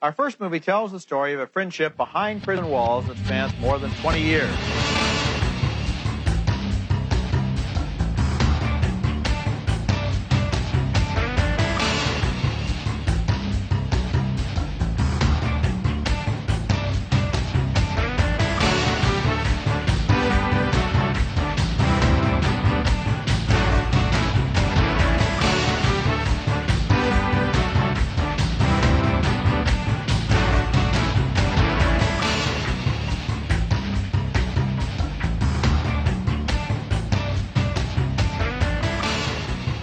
Our first movie tells the story of a friendship behind prison walls that spans more than 20 years.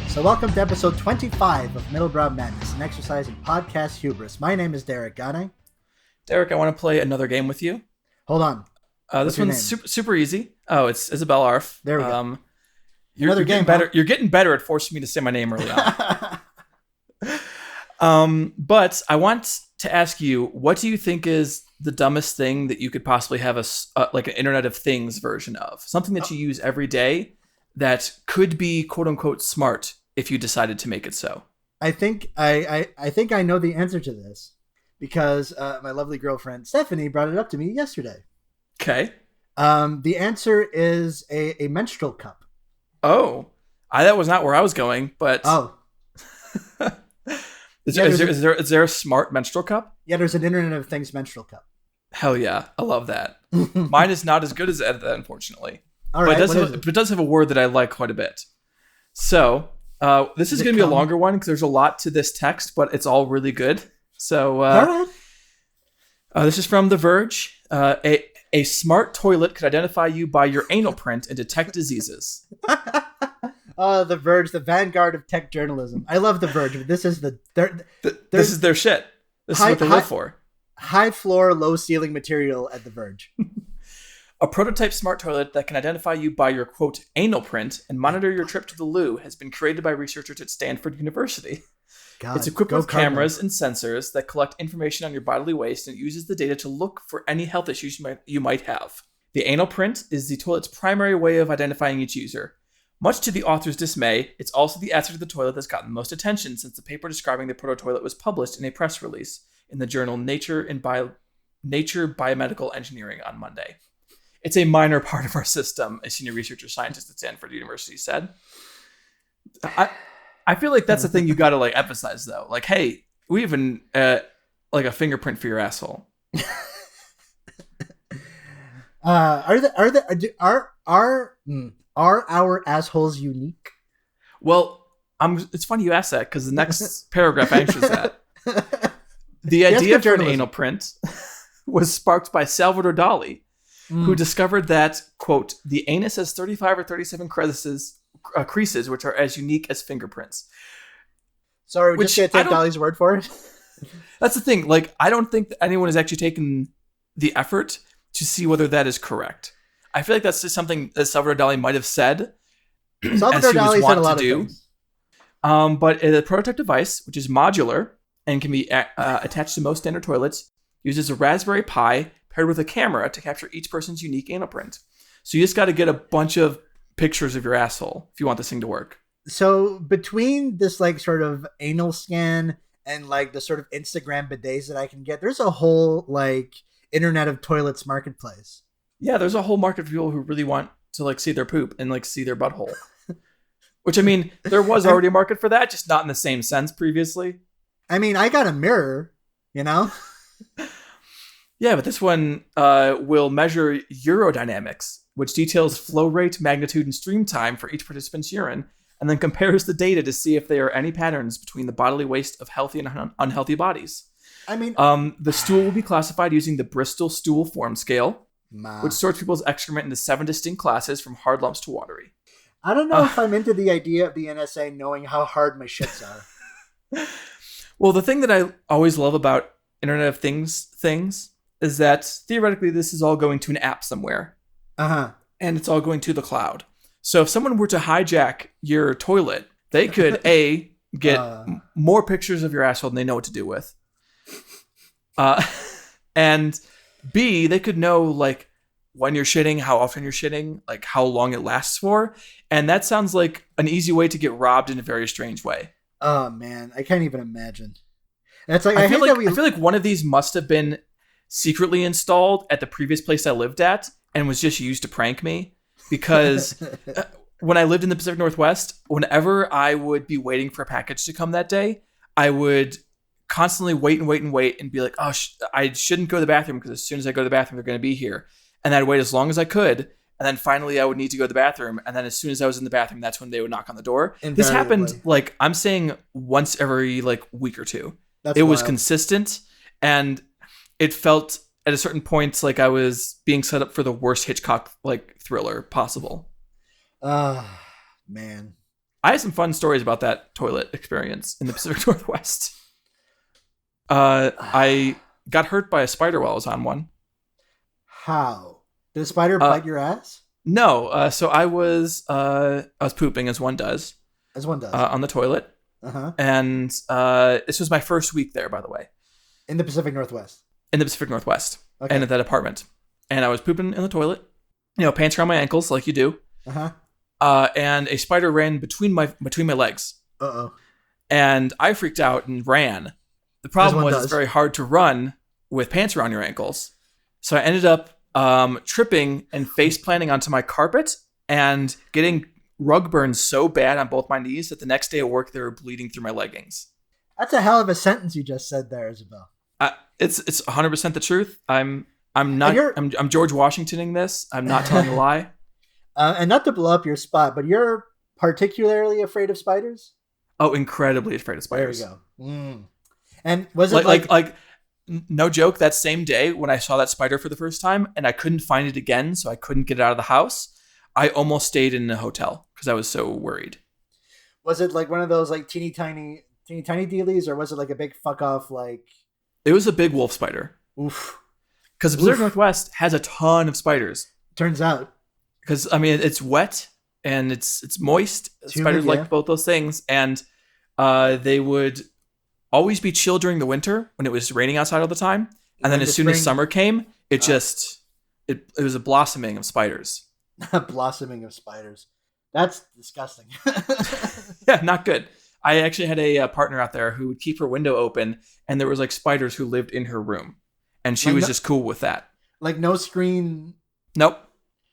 So welcome to episode 25 of Middlebrow Madness, an exercise in podcast hubris. My name is Derek Gane. Derek, I want to play another game with you. Hold on. This one's super easy. Oh, it's Isabelle Arf. There we go. You're getting better. You're getting better at forcing me to say my name early on. But I want to ask you, what do you think is the dumbest thing that you could possibly have like an Internet of Things version of? Something that you use every day that could be quote unquote smart if you decided to make it so. I think I know the answer to this because my lovely girlfriend Stephanie brought it up to me yesterday. Okay. The answer is a menstrual cup. Oh, that was not where I was going, but Is there a smart menstrual cup? Yeah, there's an Internet of Things menstrual cup. Hell yeah, I love that. Mine is not as good as that, unfortunately. All right, but it does have a word that I like quite a bit. So this is going to be a longer one because there's a lot to this text, but it's all really good. So this is from The Verge. A smart toilet could identify you by your anal print and detect diseases. The Verge, the vanguard of tech journalism. I love The Verge. But this is this is their shit. This is what they live for. High floor, low ceiling material at The Verge. A prototype smart toilet that can identify you by your, quote, anal print and monitor your trip to the loo has been created by researchers at Stanford University. God, it's equipped with cameras and sensors that collect information on your bodily waste and uses the data to look for any health issues you might have. The anal print is the toilet's primary way of identifying each user. Much to the author's dismay, it's also the answer to the toilet that's gotten the most attention since the paper describing the proto-toilet was published in a press release in the journal Nature Biomedical Engineering on Monday. It's a minor part of our system, a senior researcher scientist at Stanford University said. I feel like that's the thing you got to like emphasize though. Like, hey, we even like a fingerprint for your asshole. Are our assholes unique? Well, it's funny you asked that because the next paragraph answers that. The idea for an anal print was sparked by Salvador Dali, who discovered that, quote, the anus has 35 or 37 creases, which are as unique as fingerprints. Sorry, we're just going to take Dali's word for it? That's the thing. Like, I don't think that anyone has actually taken the effort to see whether that is correct. I feel like that's just something that Salvador Dali might have said. Salvador Dali said a lot of things. But the prototype device, which is modular and can be attached to most standard toilets, uses a Raspberry Pi paired with a camera to capture each person's unique anal print. So you just got to get a bunch of pictures of your asshole if you want this thing to work. So between this like sort of anal scan and like the sort of Instagram bidets that I can get, there's a whole like Internet of Toilets marketplace. Yeah, there's a whole market of people who really want to like see their poop and like see their butthole. Which I mean, there was already a market for that, just not in the same sense previously. I mean, I got a mirror, you know? Yeah, but this one will measure urodynamics, which details flow rate, magnitude, and stream time for each participant's urine, and then compares the data to see if there are any patterns between the bodily waste of healthy and unhealthy bodies. I mean, the stool will be classified using the Bristol Stool Form Scale, which sorts people's excrement into 7 distinct classes from hard lumps to watery. I don't know if I'm into the idea of the NSA knowing how hard my shits are. Well, the thing that I always love about Internet of Things is that theoretically this is all going to an app somewhere. And it's all going to the cloud. So if someone were to hijack your toilet, they could A, get more pictures of your asshole than they know what to do with. And B, they could know like when you're shitting, how often you're shitting, like how long it lasts for. And that sounds like an easy way to get robbed in a very strange way. Oh man, I can't even imagine. It's like I feel like one of these must have been secretly installed at the previous place I lived at and was just used to prank me, because when I lived in the Pacific Northwest, whenever I would be waiting for a package to come that day, I would constantly wait and be like, oh, I shouldn't go to the bathroom because as soon as I go to the bathroom, they're going to be here. And I'd wait as long as I could. And then finally I would need to go to the bathroom. And then as soon as I was in the bathroom, that's when they would knock on the door. This happened, like, I'm saying once every like week or two. It was consistent. And it felt at a certain point like I was being set up for the worst Hitchcock like thriller possible. Man. I had some fun stories about that toilet experience in the Pacific Northwest. I got hurt by a spider while I was on one. How? Did a spider bite your ass? No. So I was pooping, as one does. As one does. On the toilet. Uh-huh. And this was my first week there, by the way. In the Pacific Northwest. In the Pacific Northwest. Okay. And at that apartment. And I was pooping in the toilet. Pants around my ankles, like you do. Uh-huh. And a spider ran between my legs. Uh-oh. And I freaked out and ran. The problem was it's very hard to run with pants around your ankles. So I ended up tripping and face planting onto my carpet and getting rug burns so bad on both my knees that the next day at work they were bleeding through my leggings. That's a hell of a sentence you just said there, Isabelle. It's 100% the truth. I'm George Washingtoning this. I'm not telling a lie. And not to blow up your spot, but you're particularly afraid of spiders? Oh, incredibly afraid of spiders. There we go. And was it like no joke, that same day when I saw that spider for the first time and I couldn't find it again, so I couldn't get it out of the house, I almost stayed in a hotel because I was so worried. Was it like one of those like teeny tiny dealies, or was it like a big fuck off like... It was a big wolf spider. Oof. Because the Pacific Northwest has a ton of spiders. Turns out. Because, I mean, it's wet and it's moist. Spiders like both those things. And they would always be chill during the winter when it was raining outside all the time. And then as soon as summer came, it was a blossoming of spiders. A blossoming of spiders. That's disgusting. Yeah, not good. I actually had a partner out there who would keep her window open, and there was like spiders who lived in her room. And she was just cool with that. Like no screen? Nope.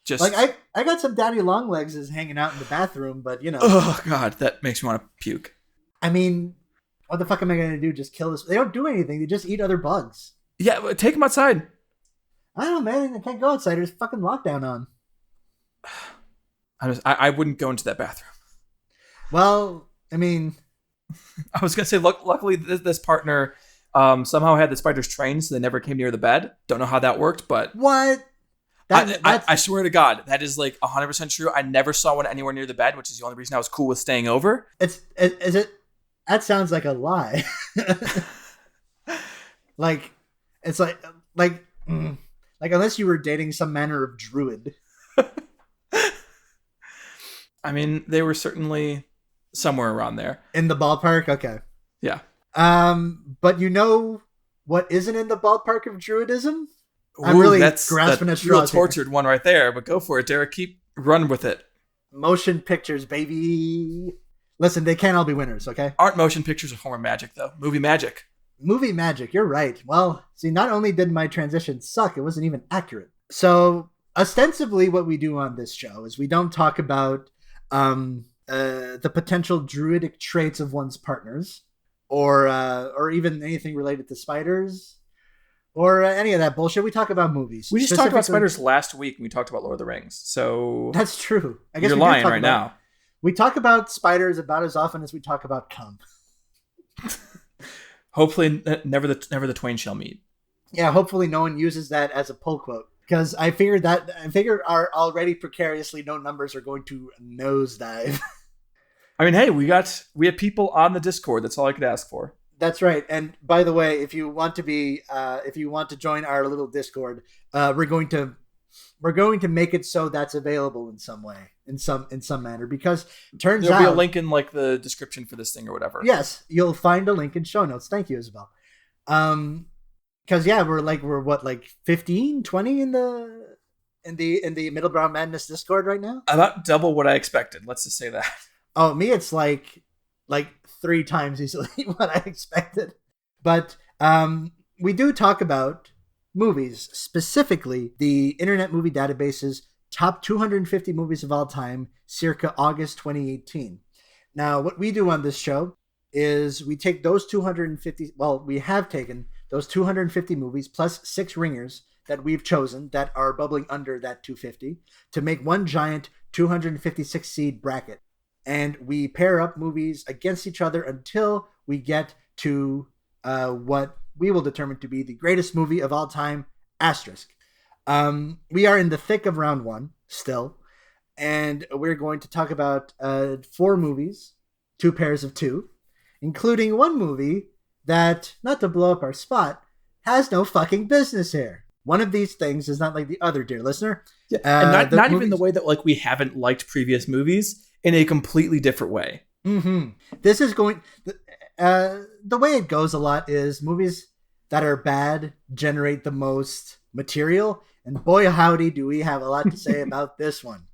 Just like I got some daddy long legs is hanging out in the bathroom, but you know. Oh God, that makes me want to puke. I mean, what the fuck am I going to do? Just kill this? They don't do anything. They just eat other bugs. Yeah, take them outside. I don't know, man. I can't go outside. There's fucking lockdown on. I wouldn't go into that bathroom. Well, I mean, I was going to say, luckily this partner somehow had the spiders trained, so they never came near the bed. Don't know how that worked, but what? I swear to God, that is like 100% true. I never saw one anywhere near the bed, which is the only reason I was cool with staying over. Is it? That sounds like a lie. like it's like unless you were dating some manner of druid. I mean, they were certainly somewhere around there. In the ballpark? Okay. Yeah. But you know what isn't in the ballpark of druidism? I'm really grasping at straws. Real tortured one right there, but go for it, Derek. Keep running with it. Motion pictures, baby. Listen, they can't all be winners, okay? Aren't motion pictures a form of magic, though? Movie magic. Movie magic, you're right. Well, see, not only did my transition suck, it wasn't even accurate. So, ostensibly, what we do on this show is we don't talk about the potential druidic traits of one's partners, or even anything related to spiders, or any of that bullshit. We talk about movies. We just talked about spiders last week when we talked about Lord of the Rings. So that's true. I guess you're lying right now. We talk about spiders about as often as we talk about cum. Hopefully, never the twain shall meet. Yeah, hopefully no one uses that as a pull quote, because I figure our already precariously low numbers are going to nosedive. I mean, hey, we have people on the Discord. That's all I could ask for. That's right. And by the way, if you want to join our little Discord, we're going to make it so that's available in some way, in some manner, because it turns there'll be a link in like the description for this thing or whatever. Yes, you'll find a link in show notes. Thank you, Isabelle. Because yeah, we're what, like 15, 20 in the Middlebrow Madness Discord right now? About double what I expected. Let's just say that. Oh, me, it's like 3 times easily what I expected. But we do talk about movies, specifically the Internet Movie Database's top 250 movies of all time, circa August 2018. Now, what we do on this show is we take those 250, well, we have taken those 250 movies plus 6 ringers that we've chosen that are bubbling under that 250 to make one giant 256 seed bracket. And we pair up movies against each other until we get to what we will determine to be the greatest movie of all time, asterisk. We are in the thick of round 1 still, and we're going to talk about 4 movies, 2 pairs of 2, including one movie that, not to blow up our spot, has no fucking business here. One of these things is not like the other, dear listener. Yeah, and not even the way that like we haven't liked previous movies, in a completely different way. Mm-hmm. This is going... the way it goes a lot is movies that are bad generate the most material, and boy howdy do we have a lot to say about this one.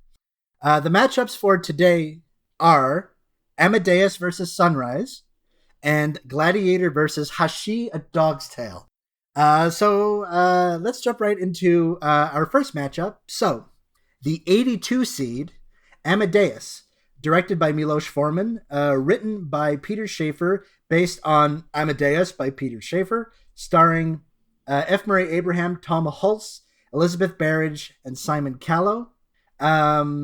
The matchups for today are Amadeus versus Sunrise and Gladiator versus Hachi, A Dog's Tale. So let's jump right into our first matchup. So, the 82 seed, Amadeus, directed by Milos Forman, written by Peter Shaffer, based on Amadeus by Peter Shaffer, starring F. Murray Abraham, Tom Hulse, Elizabeth Barrage, and Simon Callow. Cost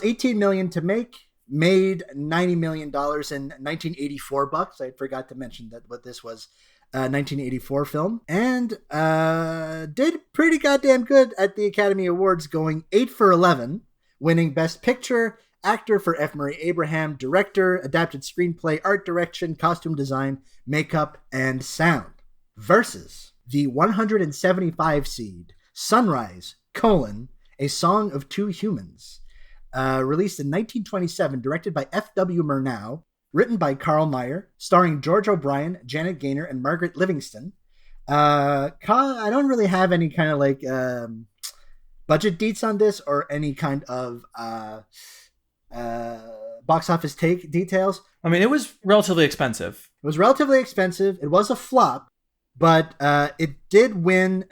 $18 million to make, made $90 million in 1984 bucks. I forgot to mention that what this was. 1984 film, and did pretty goddamn good at the Academy Awards, going 8 for 11, winning Best Picture, Actor for F. Murray Abraham, Director, Adapted Screenplay, Art Direction, Costume Design, Makeup, and Sound. Versus the 175 seed, Sunrise, A Song of Two Humans, released in 1927, directed by F.W. Murnau, written by Carl Meyer, starring George O'Brien, Janet Gaynor, and Margaret Livingston. I don't really have any kind of like budget deets on this or any kind of box office take details. I mean, it was relatively expensive. It was relatively expensive. It was a flop, but it did win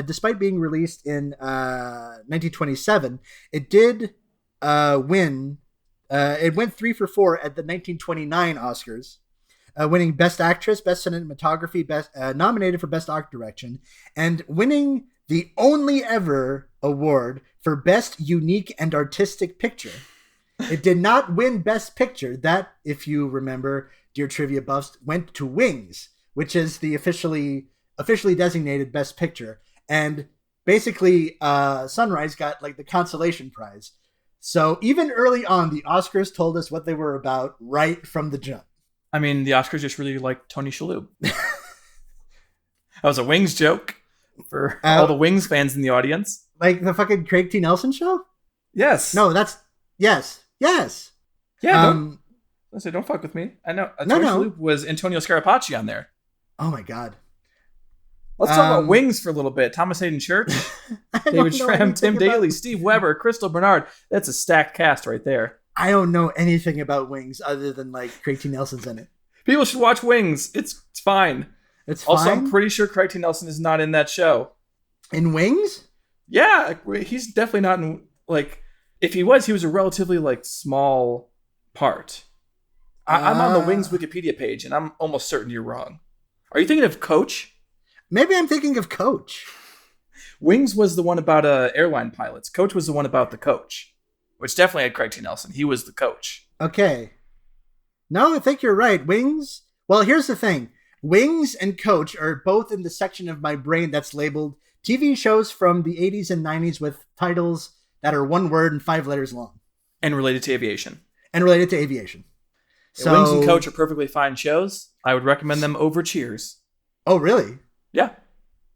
despite being released in 1927. It did win. It went 3 for 4 at the 1929 Oscars, winning Best Actress, Best Cinematography, nominated for Best Art Direction, and winning the only ever award for Best Unique and Artistic Picture. It did not win Best Picture. That, if you remember, dear trivia buffs, went to Wings, which is the officially designated Best Picture. And basically, Sunrise got like the consolation prize. So even early on, the Oscars told us what they were about right from the jump. I mean, the Oscars just really like Tony Shalhoub. That was a Wings joke for all the Wings fans in the audience. Like the fucking Craig T. Nelson show? Yes. No, that's... Yes. Yeah, don't fuck with me. I know. Tony Shalhoub was Antonio Scarapacci on there. Oh my God. Let's talk about Wings for a little bit. Thomas Hayden Church, David Schramm, Tim Daly, Steve Weber, Crystal Bernard. That's a stacked cast right there. I don't know anything about Wings other than like Craig T. Nelson's in it. People should watch Wings. It's fine. It's fine? Also, I'm pretty sure Craig T. Nelson is not in that show. In Wings? Yeah, he's definitely not in, like, if he was a relatively, like, small part. I'm on the Wings Wikipedia page, and I'm almost certain you're wrong. Are you thinking of Coach? Maybe I'm thinking of Coach. Wings was the one about airline pilots. Coach was the one about the coach, which definitely had Craig T. Nelson. He was the coach. Okay. No, I think you're right. Wings. Well, here's the thing. Wings and Coach are both in the section of my brain that's labeled TV shows from the 80s and 90s with titles that are 1 word and 5 letters long. And related to aviation. So, Wings and Coach are perfectly fine shows. I would recommend them over Cheers. Oh, really? Yeah.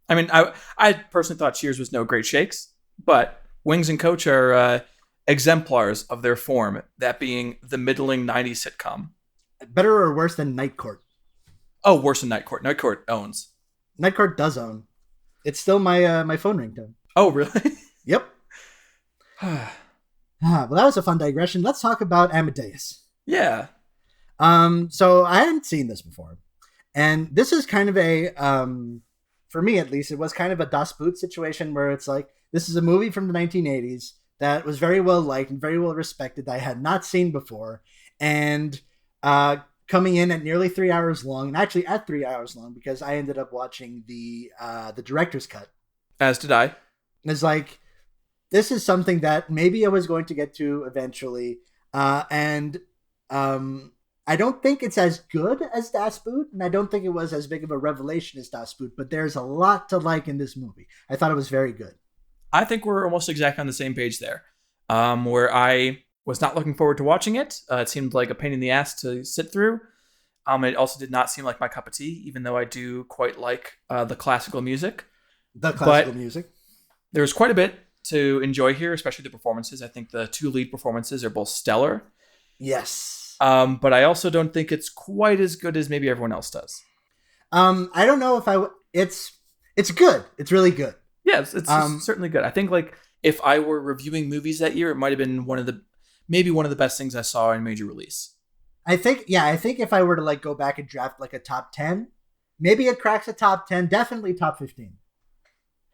I mean, I personally thought Cheers was no great shakes, but Wings and Coach are exemplars of their form, that being the middling 90s sitcom. Better or worse than Night Court? Oh, worse than Night Court. Night Court owns. Night Court does own. It's still my my phone ringtone. Oh, really? Yep. Well, that was a fun digression. Let's talk about Amadeus. Yeah. So I hadn't seen this before. And this is kind of a, for me at least, it was kind of a Das Boot situation where it's like, this is a movie from the 1980s that was very well liked and very well respected that I had not seen before. And coming in at nearly 3 hours long, and actually at 3 hours long, because I ended up watching the director's cut. As did I. It's like, this is something that maybe I was going to get to eventually. And I don't think it's as good as Das Boot, and I don't think it was as big of a revelation as Das Boot, but there's a lot to like in this movie. I thought it was very good. I think we're almost exactly on the same page there, where I was not looking forward to watching it. It seemed like a pain in the ass to sit through. It also did not seem like my cup of tea, even though I do quite like the classical music. Music. There's quite a bit to enjoy here, especially the performances. I think the two lead performances are both stellar. Yes. But I also don't think it's quite as good as maybe everyone else does. I don't know if it's good. It's really good. Yes, it's certainly good. I think like if I were reviewing movies that year, it might have been one of the best things I saw in major release. I think if I were to like go back and draft like a top 10, maybe it cracks a top 10, definitely top 15.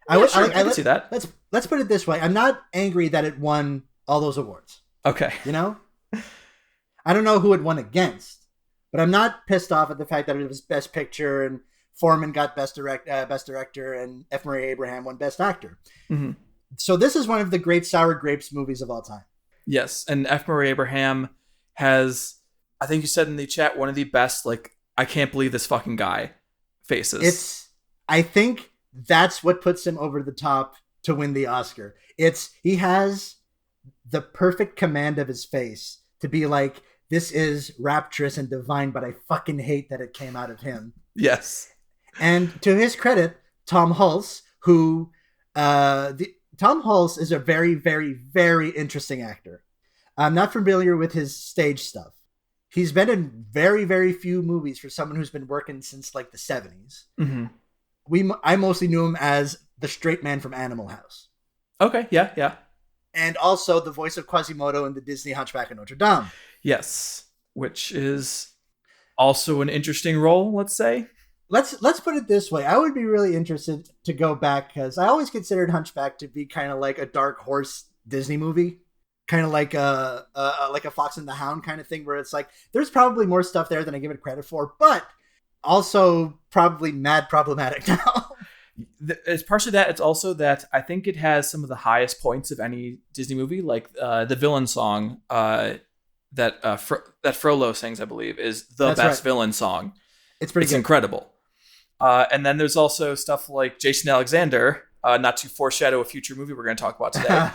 I can see that. Let's put it this way. I'm not angry that it won all those awards. Okay. You know? I don't know who it won against, but I'm not pissed off at the fact that it was Best Picture and Foreman got Best Director and F. Murray Abraham won Best Actor. Mm-hmm. So this is one of the great sour grapes movies of all time. Yes, and F. Murray Abraham has, I think you said in the chat, one of the best, like, I can't believe this fucking guy faces. I think that's what puts him over the top to win the Oscar. He has the perfect command of his face to be like, this is rapturous and divine, but I fucking hate that it came out of him. Yes. And to his credit, Tom Hulce, who Tom Hulce is a very, very, very interesting actor. I'm not familiar with his stage stuff. He's been in very, very few movies for someone who's been working since like the 70s. Mm-hmm. I mostly knew him as the straight man from Animal House. Okay, yeah. And also the voice of Quasimodo in the Disney Hunchback of Notre Dame. Yes, which is also an interesting role, let's say. Let's put it this way. I would be really interested to go back because I always considered Hunchback to be kind of like a dark horse Disney movie, kind of like a Fox and the Hound kind of thing, where it's like there's probably more stuff there than I give it credit for, but also probably mad problematic now. It's partially that. It's also that I think it has some of the highest points of any Disney movie, like the villain song that Frollo sings, I believe, is the best villain song. It's good. Incredible. And then there's also stuff like Jason Alexander, not to foreshadow a future movie we're going to talk about today,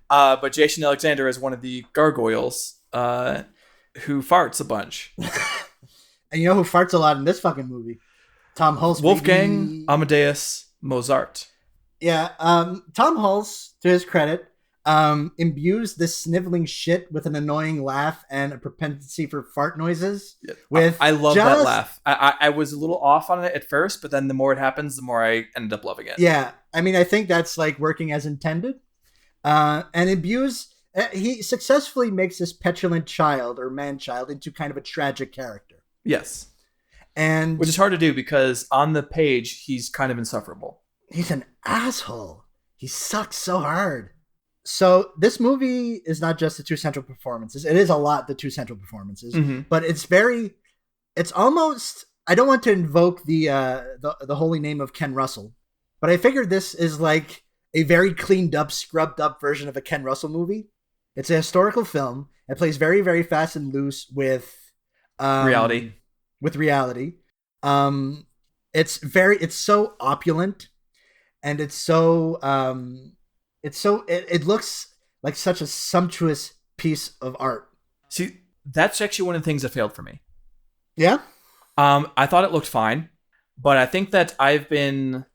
but Jason Alexander is one of the gargoyles who farts a bunch. And you know who farts a lot in this fucking movie? Tom Hulce. Wolfgang baby. Amadeus Mozart. Yeah, Tom Hulce, to his credit, imbues this sniveling shit with an annoying laugh and a propensity for fart noises. I love that laugh. I was a little off on it at first, but then the more it happens, the more I ended up loving it. Yeah, I mean, I think that's like working as intended. And imbues, he successfully makes this petulant child or man-child into kind of a tragic character. Yes. And which is hard to do because on the page, he's kind of insufferable. He's an asshole. He sucks so hard. So this movie is not just the two central performances. It is a lot, the two central performances, but it's almost, I don't want to invoke the holy name of Ken Russell, but I figured this is like a very cleaned up, scrubbed up version of a Ken Russell movie. It's a historical film. It plays very, very fast and loose with reality. It's so opulent, and it looks like such a sumptuous piece of art. See, that's actually one of the things that failed for me. Yeah. I thought it looked fine, but I think that I've been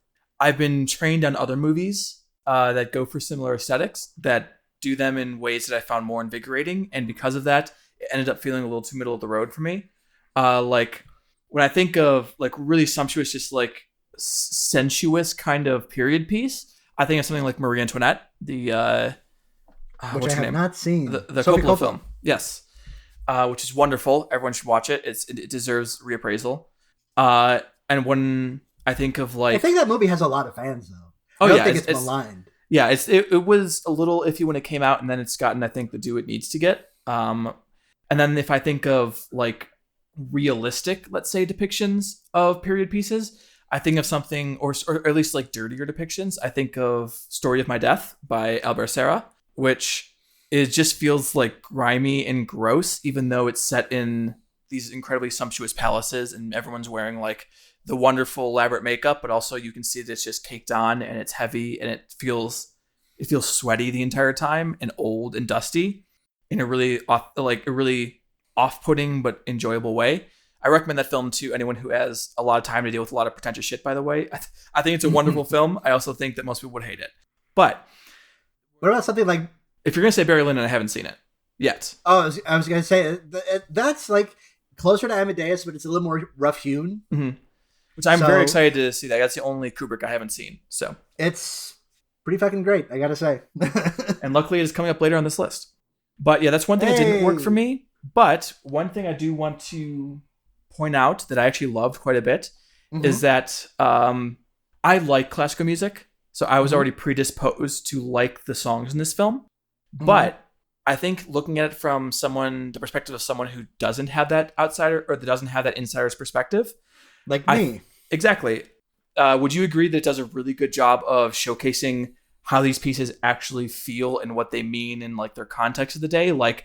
trained on other movies that go for similar aesthetics that do them in ways that I found more invigorating, and because of that, it ended up feeling a little too middle of the road for me. Like when I think of like really sumptuous, just like sensuous kind of period piece, I think of something like Marie Antoinette, which I have not seen. The Coppola film. Yes. Which is wonderful. Everyone should watch it. It deserves reappraisal. And when I think of I think that movie has a lot of fans though. Oh, I don't yeah, think it's maligned. Yeah, it was a little iffy when it came out, and then it's gotten, I think, the due it needs to get. And then if I think of like realistic, let's say, depictions of period pieces, I think of something, or at least like dirtier depictions. I think of Story of My Death by Albert Serra, which it just feels like grimy and gross, even though it's set in these incredibly sumptuous palaces and everyone's wearing like the wonderful elaborate makeup, but also you can see that it's just caked on and it's heavy and it feels sweaty the entire time and old and dusty in a really off-putting but enjoyable way. I recommend that film to anyone who has a lot of time to deal with a lot of pretentious shit, by the way. I think it's a wonderful film. I also think that most people would hate it. But what about something like... If you're going to say Barry Lyndon, I haven't seen it yet. Oh, I was going to say, that's like closer to Amadeus, but it's a little more rough-hewn. Mm-hmm. Which I'm very excited to see that. That's the only Kubrick I haven't seen. So it's pretty fucking great, I got to say. And luckily it is coming up later on this list. But yeah, that's one thing that didn't work for me. But one thing I do want to point out that I actually loved quite a bit is that I like classical music. So I was already predisposed to like the songs in this film. But I think looking at it from the perspective of someone who doesn't have that outsider or that doesn't have that insider's perspective. Like me. Exactly. Would you agree that it does a really good job of showcasing how these pieces actually feel and what they mean in like their context of the day? Like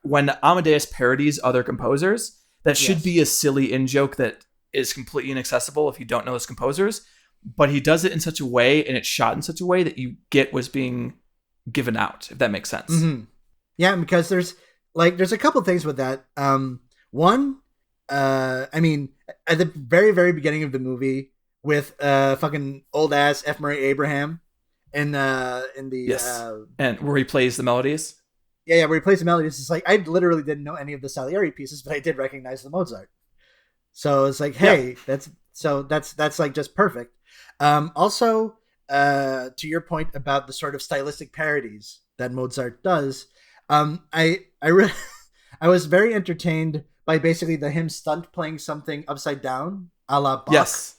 when Amadeus parodies other composers, that should be a silly in-joke that is completely inaccessible if you don't know those composers. But he does it in such a way, and it's shot in such a way that you get what's being given out, if that makes sense. Yeah, because there's a couple things with that. One, I mean, at the very, very beginning of the movie with fucking old ass F. Murray Abraham in the and where he plays the melodies. Yeah, where he plays the melodies. It's like I literally didn't know any of the Salieri pieces, but I did recognize the Mozart. So it's like, hey, that's like just perfect. Also, to your point about the sort of stylistic parodies that Mozart does, I was very entertained by basically him stunt playing something upside down a la Bach. Yes.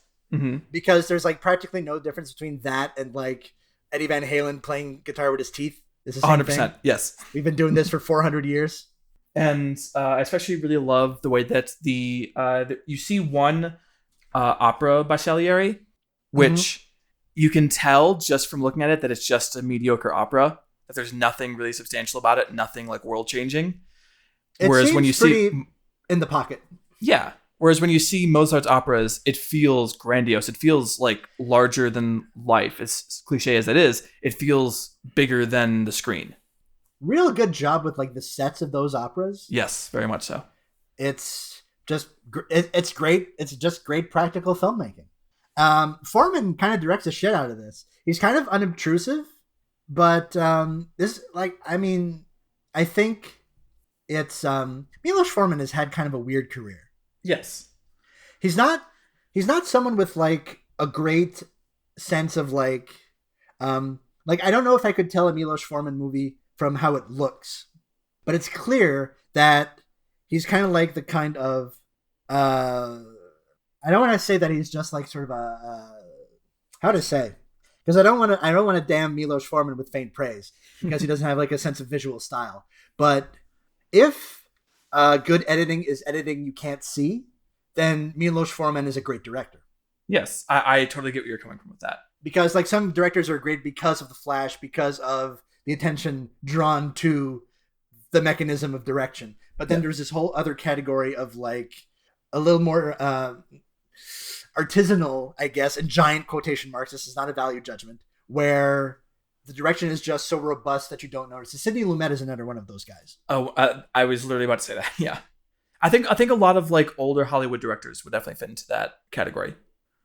Because there's like practically no difference between that and like Eddie Van Halen playing guitar with his teeth. It's the same 100%. thing. Yes. We've been doing this for 400 years. And I especially really love the way that you see one opera by Salieri, which you can tell just from looking at it that it's just a mediocre opera, that there's nothing really substantial about it, nothing like world changing. Whereas when you see in the pocket. Yeah. Whereas when you see Mozart's operas, it feels grandiose. It feels like larger than life. As cliche as that is, it feels bigger than the screen. Real good job with like the sets of those operas. Yes, very much so. It's just it's great. It's just great practical filmmaking. Foreman kind of directs the shit out of this. He's kind of unobtrusive, but this I think it's Milos Forman has had kind of a weird career. Yes. He's not someone with like a great sense of like I don't know if I could tell a Milos Forman movie from how it looks, but it's clear that he's kind of like the kind of I don't want to say that he's just like sort of how to say, because I don't want to damn Milos Forman with faint praise because he doesn't have like a sense of visual style. But if good editing is editing you can't see, then Milos Forman is a great director. Yes, I totally get where you're coming from with that. Because like some directors are great because of the flash, because of the attention drawn to the mechanism of direction. But then there's this whole other category of like a little more artisanal, I guess, in giant quotation marks. This is not a value judgment, where the direction is just so robust that you don't notice. Sidney Lumet is another one of those guys. Oh, I was literally about to say that. Yeah, I think a lot of like older Hollywood directors would definitely fit into that category.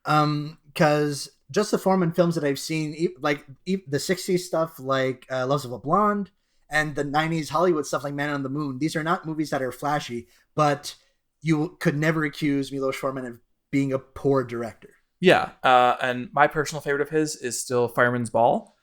Because just the Foreman films that I've seen, like the 60s stuff, like Loves of a Blonde, and the 90s Hollywood stuff like Man on the Moon, these are not movies that are flashy, but you could never accuse Milos Forman of being a poor director. Yeah, and my personal favorite of his is still Fireman's Ball,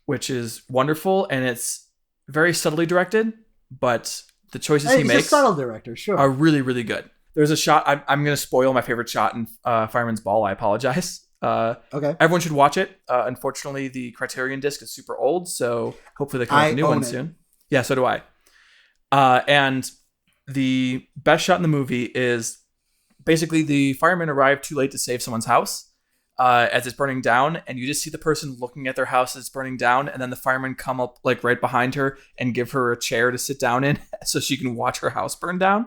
which is wonderful, and it's very subtly directed, but the choices he makes a subtle director, sure, are really, really good. There's a shot. I'm going to spoil my favorite shot in Fireman's Ball. I apologize. Okay. Everyone should watch it. Unfortunately, the Criterion disc is super old, so hopefully they come out with a new one soon. Yeah, so do I. And the best shot in the movie is basically the firemen arrive too late to save someone's house as it's burning down, and you just see the person looking at their house as it's burning down, and then the firemen come up like right behind her and give her a chair to sit down in so she can watch her house burn down.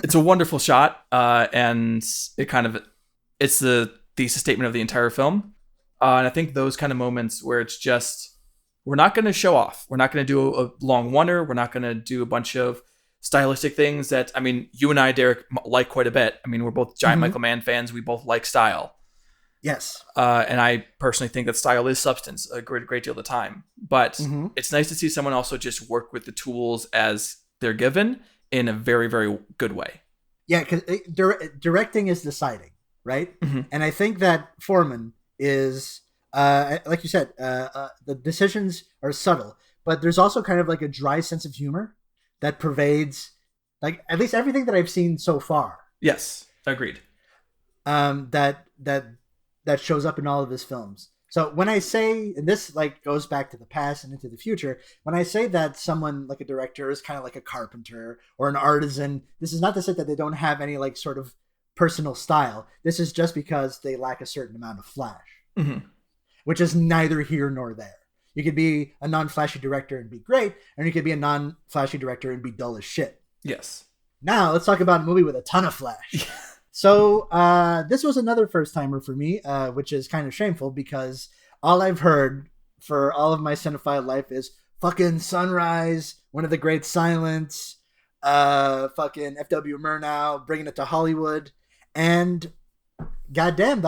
It's a wonderful shot, and it's the thesis statement of the entire film. And I think those kind of moments where it's just, we're not going to show off. We're not going to do a long wonder. We're not going to do a bunch of stylistic things that, I mean, you and I, Derek, like quite a bit. I mean, we're both giant Michael Mann fans. We both like style. Yes. And I personally think that style is substance a great deal of the time. But it's nice to see someone also just work with the tools as they're given in a very, very good way. Yeah, because directing is deciding, right? And I think that Foreman is, like you said, the decisions are subtle, but there's also kind of like a dry sense of humor that pervades, like, at least everything that I've seen so far. Yes, agreed. That shows up in all of his films. So when I say, and this like goes back to the past and into the future, when I say that someone like a director is kind of like a carpenter or an artisan, this is not to say that they don't have any like sort of personal style. This is just because they lack a certain amount of flash, which is neither here nor there. You could be a non-flashy director and be great, and you could be a non-flashy director and be dull as shit. Yes. Now let's talk about a movie with a ton of flash. So this was another first-timer for me, which is kind of shameful because all I've heard for all of my cinephile life is fucking Sunrise, One of the Great Silence, fucking F.W. Murnau, bringing it to Hollywood, and goddamn,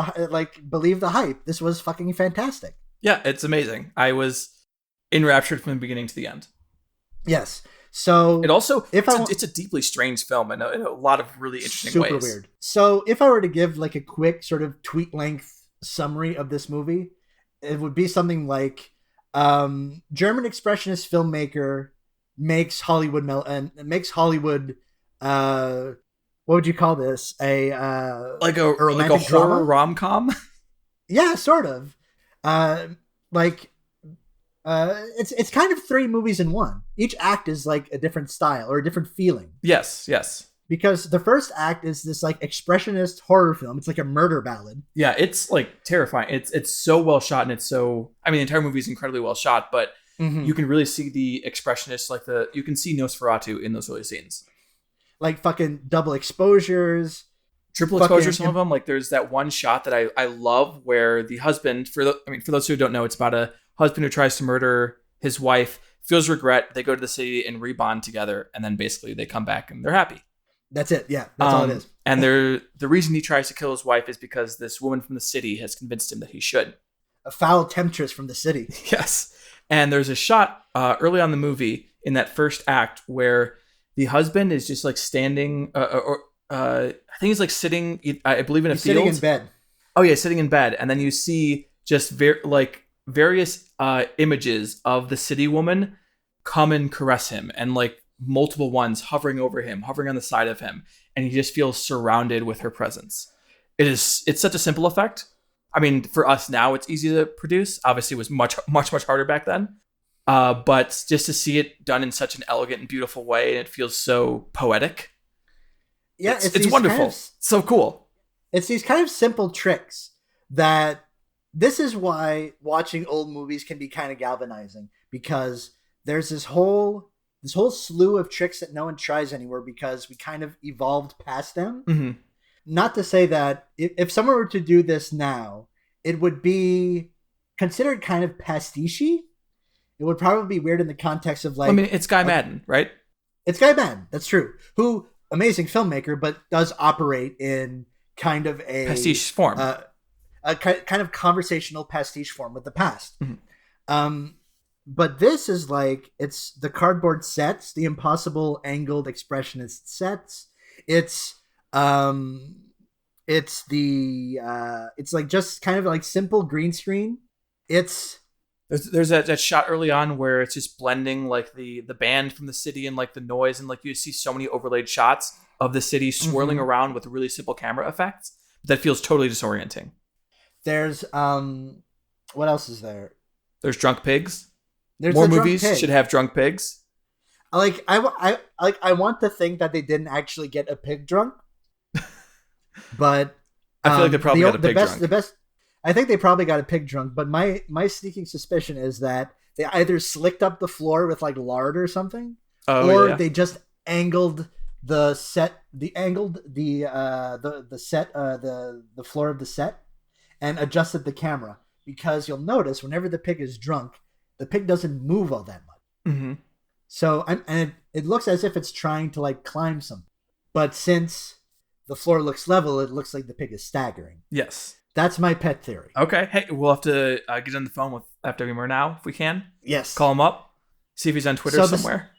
believe the hype. This was fucking fantastic. Yeah, it's amazing. I was enraptured from the beginning to the end. Yes. So it also it's a deeply strange film in a lot of really interesting ways. Super weird. So if I were to give like a quick sort of tweet length summary of this movie, it would be something like German expressionist filmmaker makes Hollywood what would you call this? A romantic horror rom-com? Yeah, sort of. It's kind of three movies in one. Each act is like a different style or a different feeling. Yes. Because the first act is this like expressionist horror film. It's like a murder ballad. Yeah, it's like terrifying. It's so well shot, and the entire movie is incredibly well shot, but you can really see the expressionist, you can see Nosferatu in those early scenes. Like fucking double exposures. Triple exposure, some of them. Like there's that one shot that I love where the husband, for those who don't know, it's about a husband who tries to murder his wife, feels regret. They go to the city and rebond together, and then basically they come back and they're happy. That's it. Yeah, that's all it is. And the reason he tries to kill his wife is because this woman from the city has convinced him that he should. A foul temptress from the city. Yes. And there's a shot early on in the movie in that first act where the husband is just like standing, I think he's like sitting, I believe in a field. Sitting in bed. Oh yeah, sitting in bed. And then you see just various images of the city woman come and caress him, and like multiple ones hovering over him, hovering on the side of him, and he just feels surrounded with her presence. It's such a simple effect. I mean, for us now, it's easy to produce. Obviously, it was much harder back then. But just to see it done in such an elegant and beautiful way, and it feels so poetic. Yeah, it's wonderful. So cool. It's these kind of simple tricks that this is why watching old movies can be kind of galvanizing, because there's this whole slew of tricks that no one tries anymore because we kind of evolved past them. Not to say that if someone were to do this now, it would be considered kind of pastiche. It would probably be weird in the context of like... it's Guy Madden, right? It's Guy Madden, that's true. Who, amazing filmmaker, but does operate in kind of a... pastiche form. A kind of conversational pastiche form with the past. But this is like, it's the cardboard sets, the impossible angled expressionist sets. It's like just kind of like simple green screen. There's that shot early on where it's just blending like the band from the city and like the noise, and like you see so many overlaid shots, of the city swirling around with really simple camera effects that feels totally disorienting. There's what else is there? There's drunk pigs. There's More the drunk movies pig. should have drunk pigs. I want to think that they didn't actually get a pig drunk, but I feel like they probably got a pig drunk. The best, I think they probably got a pig drunk. But my sneaking suspicion is that they either slicked up the floor with like lard or something, or they just angled the set, the floor of the set, and adjusted the camera. Because you'll notice whenever the pig is drunk, the pig doesn't move all that much. Mm-hmm. So, and it looks as if it's trying to like climb something. But since the floor looks level, it looks like the pig is staggering. Yes. That's my pet theory. Okay. Hey, we'll have to get on the phone with FWMR now if we can. Yes. Call him up. See if he's on Twitter somewhere.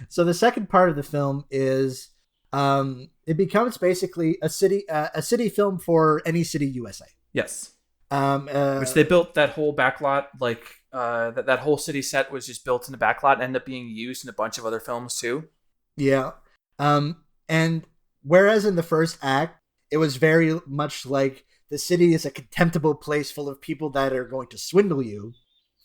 So the second part of the film is it becomes basically a city film for any city USA. Yes. Which they built that whole backlot, like that whole city set was just built in the backlot and ended up being used in a bunch of other films too. Yeah. And whereas in the first act, it was very much like the city is a contemptible place full of people that are going to swindle you.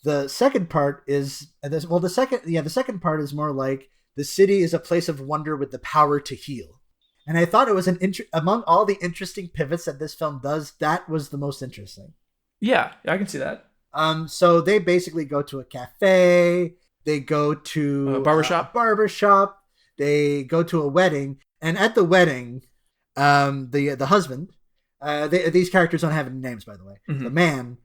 The second part is the second part is more like the city is a place of wonder with the power to heal. And I thought it was among all the interesting pivots that this film does, that was the most interesting. Yeah, I can see that. So they basically go to a cafe, they go to a barbershop, they go to a wedding, and at the wedding, the husband, these characters don't have any names, by the way. Mm-hmm. The man,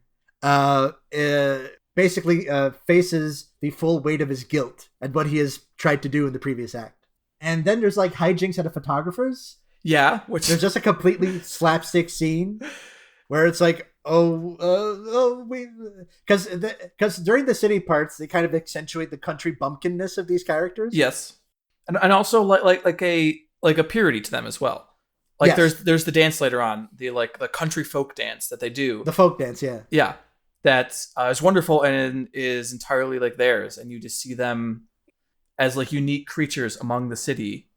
basically faces the full weight of his guilt and what he has tried to do in the previous act. And then there's like hijinks at a photographer's. Yeah, there's just a completely slapstick scene where it's like, because during the city parts they kind of accentuate the country bumpkinness of these characters. Yes, and also like a purity to them as well. Like yes. there's the dance later on, the country folk dance that they do. The folk dance, yeah. Yeah. That is wonderful and is entirely like theirs. And you just see them as like unique creatures among the city,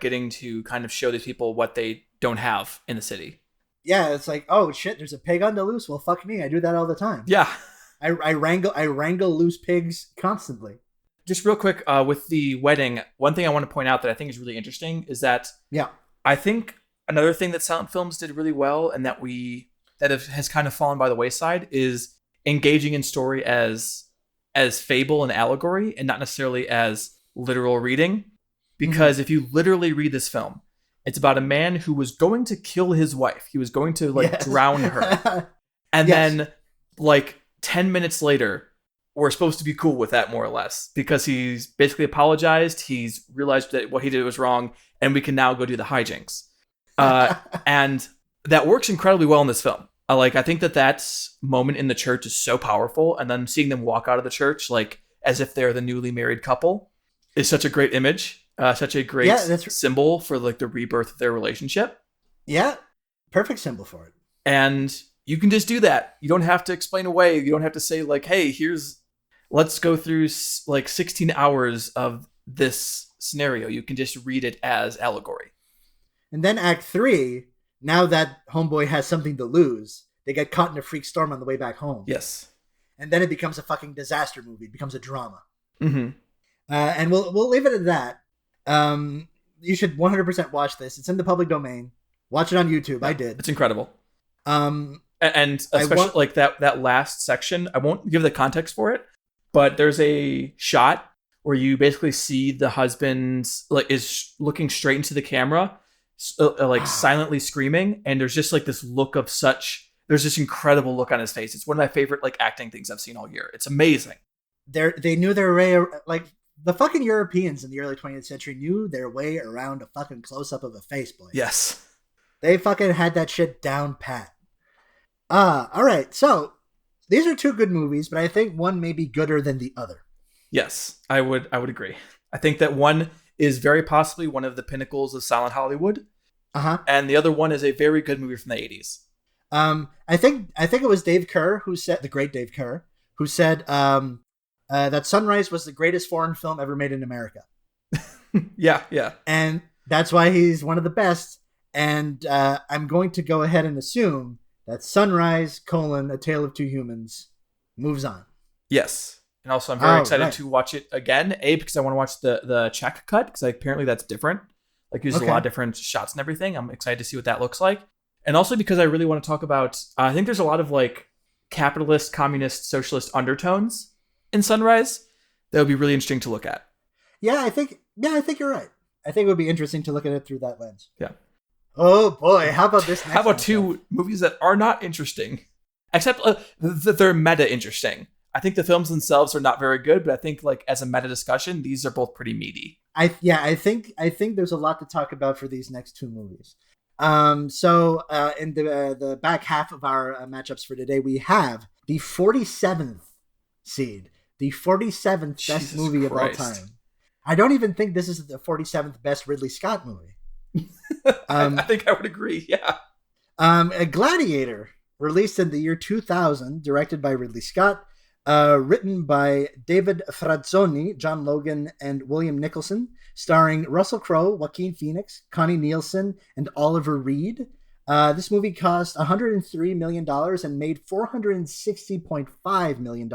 getting to kind of show these people what they don't have in the city. Yeah, it's like, oh shit, there's a pig on the loose. Well, fuck me, I do that all the time. Yeah. I wrangle loose pigs constantly. Just real quick, with the wedding, one thing I want to point out that I think is really interesting is that I think another thing that silent films did really well and that has kind of fallen by the wayside is engaging in story as fable and allegory and not necessarily as literal reading. Because if you literally read this film, it's about a man who was going to kill his wife. He was going to drown her. And then 10 minutes later, we're supposed to be cool with that more or less because he's basically apologized. He's realized that what he did was wrong and we can now go do the hijinks. And that works incredibly well in this film. I think that moment in the church is so powerful, and then seeing them walk out of the church as if they're the newly married couple is such a great image, such a great symbol for the rebirth of their relationship. Yeah, perfect symbol for it. And you can just do that. You don't have to explain away. You don't have to say hey, let's go through 16 hours of this scenario. You can just read it as allegory. And then Act 3. Now that homeboy has something to lose, they get caught in a freak storm on the way back home. Yes. And then it becomes a fucking disaster movie. It becomes a drama. Mm-hmm. And we'll leave it at that. You should 100% watch this. It's in the public domain. Watch it on YouTube. Yeah, I did. It's incredible. And especially that last section, I won't give the context for it, but there's a shot where you basically see the husband is looking straight into the camera, silently screaming, and there's just this look of there's this incredible look on his face. It's one of my favorite acting things I've seen all year. It's amazing. They knew their way, the fucking Europeans in the early 20th century knew their way around a fucking close-up of a face, boy. Yes. They fucking had that shit down pat. All right, so these are two good movies, but I think one may be gooder than the other. Yes, I would agree. I think that one is very possibly one of the pinnacles of silent Hollywood. Uh-huh. And the other one is a very good movie from the 80s. I think it was Dave Kerr the great Dave Kerr, who said that Sunrise was the greatest foreign film ever made in America. Yeah. And That's why he's one of the best. And I'm going to go ahead and assume that Sunrise, A Tale of Two Humans moves on. Yes. And also, I'm very excited to watch it again. A, because I want to watch the Czech cut, because apparently that's different. Like, uses a lot of different shots and everything. I'm excited to see what that looks like. And also because I really want to talk about, I think there's a lot of like capitalist, communist, socialist undertones in Sunrise that would be really interesting to look at. Yeah, I think you're right. I think it would be interesting to look at it through that lens. Yeah. Oh boy, how about this next How about two movies that are not interesting? Except that they're meta interesting. I think the films themselves are not very good, but I think like as a meta discussion, these are both pretty meaty. I think there's a lot to talk about for these next two movies. So in the back half of our matchups for today, we have the 47th seed, the 47th best movie of all time. I don't even think this is the 47th best Ridley Scott movie. I think I would agree. Yeah. A Gladiator, released in the year 2000, directed by Ridley Scott, written by David Frazzoni, John Logan, and William Nicholson, starring Russell Crowe, Joaquin Phoenix, Connie Nielsen, and Oliver Reed. This movie cost $103 million and made $460.5 million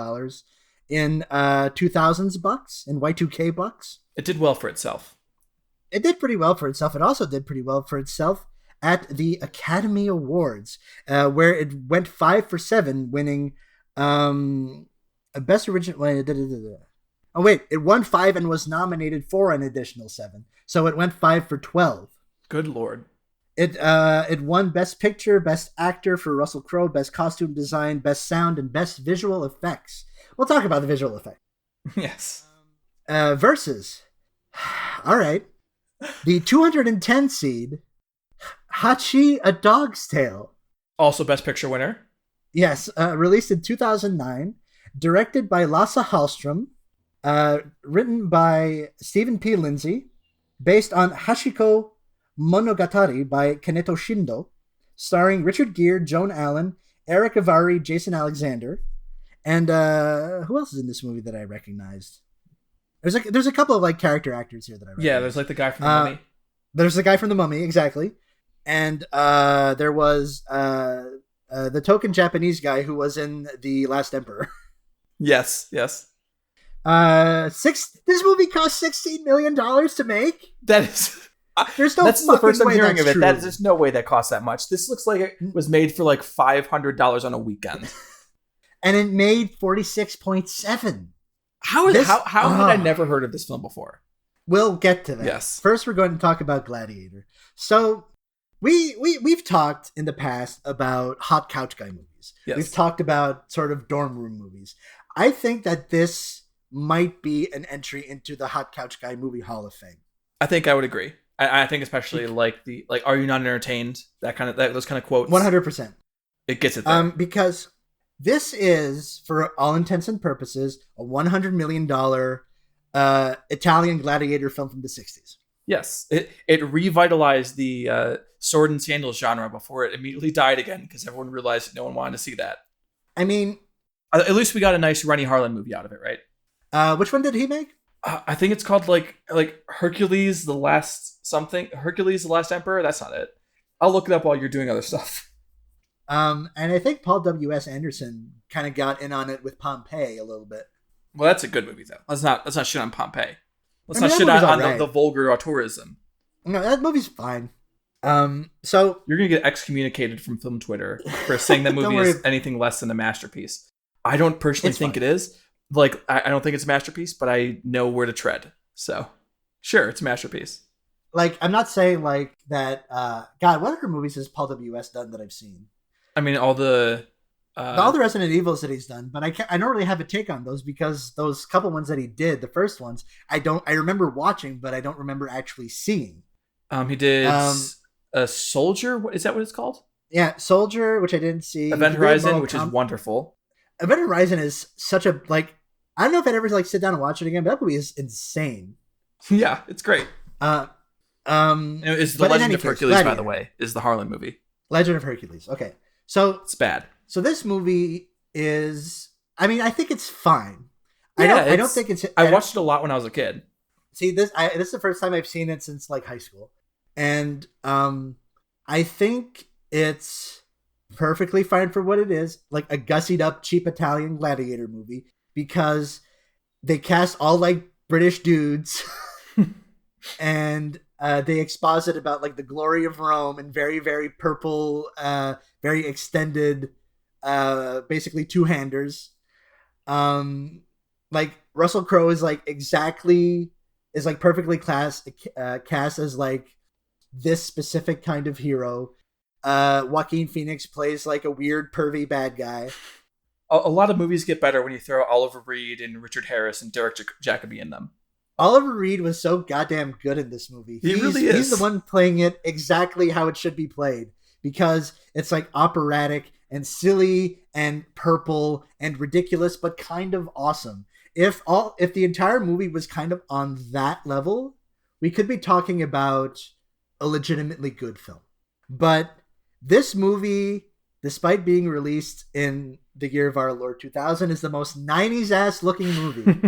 in 2000s bucks, in Y2K bucks. It did well for itself. It did pretty well for itself. It also did pretty well for itself at the Academy Awards, where it went 5 for 7, winning Best Original. Oh wait, it won 5 and was nominated for an additional 7, so it went 5 for 12. Good lord! It won Best Picture, Best Actor for Russell Crowe, Best Costume Design, Best Sound, and Best Visual Effects. We'll talk about the visual effect. Yes. Versus, all right, the 210 seed, Hachi, A Dog's Tale. Also Best Picture winner. Yes, released in 2009, directed by Lasse Hallström, written by Stephen P. Lindsay, based on Hachiko Monogatari by Kaneto Shindo, starring Richard Gere, Joan Allen, Eric Avari, Jason Alexander, and who else is in this movie that I recognized? There's a couple of like character actors here that I recognized. Yeah, there's like the guy from The Mummy. There's the guy from The Mummy, exactly. And there was the token Japanese guy who was in The Last Emperor. Yes. This movie cost $16 million to make. That is... There's no that's the first I'm hearing of it. True. There's no way that costs that much. This looks like it was made for like $500 on a weekend. And it made 46.7. How had I never heard of this film before? We'll get to that. Yes. First, we're going to talk about Gladiator. So we've talked in the past about hot couch guy movies. Yes. We've talked about sort of dorm room movies. I think that this might be an entry into the hot couch guy movie Hall of Fame. I think I would agree. I think especially like "Are you not entertained?" those kind of quotes. 100%. It gets it there. Because this is, for all intents and purposes, a $100 million Italian gladiator film from the 60s. Yes, it revitalized the sword and sandals genre before it immediately died again because everyone realized no one wanted to see that. I mean, at least we got a nice Rennie Harlan movie out of it, right? Which one did he make? I think it's called like Hercules the Last Emperor. That's not it. I'll look it up while you're doing other stuff. And I think Paul W.S. Anderson kind of got in on it with Pompeii a little bit. Well, that's a good movie though. Let's not shit on Pompeii. Let's not shit on the vulgar auteurism. No, that movie's fine. So you're gonna get excommunicated from film Twitter for saying that movie is anything less than a masterpiece. I don't personally think it is. Like, I don't think it's a masterpiece, but I know where to tread. So, sure, it's a masterpiece. Like, I'm not saying, like, that... God, what other movies has Paul W.S. done that I've seen? I mean, all the Resident Evils that he's done, but I don't really have a take on those because those couple ones that he did, the first ones, I remember watching, but I don't remember actually seeing. He did a Soldier. Is that what it's called? Yeah, Soldier, which I didn't see. Event Horizon, which is wonderful. Event Horizon is such a, like... I don't know if I'd ever like sit down and watch it again, but that movie is insane. Yeah, it's great. It's the Legend of Hercules, Gladiator, by the way, is the Harlan movie. Legend of Hercules. Okay, so it's bad. So this movie is. I mean, I think it's fine. Yeah, I don't think it's. I watched it a lot when I was a kid. See, this is the first time I've seen it since like high school. And I think it's perfectly fine for what it is, like a gussied up cheap Italian gladiator movie, because they cast all like British dudes and they exposit about like the glory of Rome in very, very purple, very extended, basically two-handers. Like Russell Crowe is like perfectly cast as like this specific kind of hero. Joaquin Phoenix plays like a weird pervy bad guy. A lot of movies get better when you throw Oliver Reed and Richard Harris and Derek Jacobi in them. Oliver Reed was so goddamn good in this movie. He really is. He's the one playing it exactly how it should be played, because it's like operatic and silly and purple and ridiculous, but kind of awesome. If the entire movie was kind of on that level, we could be talking about a legitimately good film. But this movie, despite being released in the year of our Lord 2000, is the most 90s ass looking movie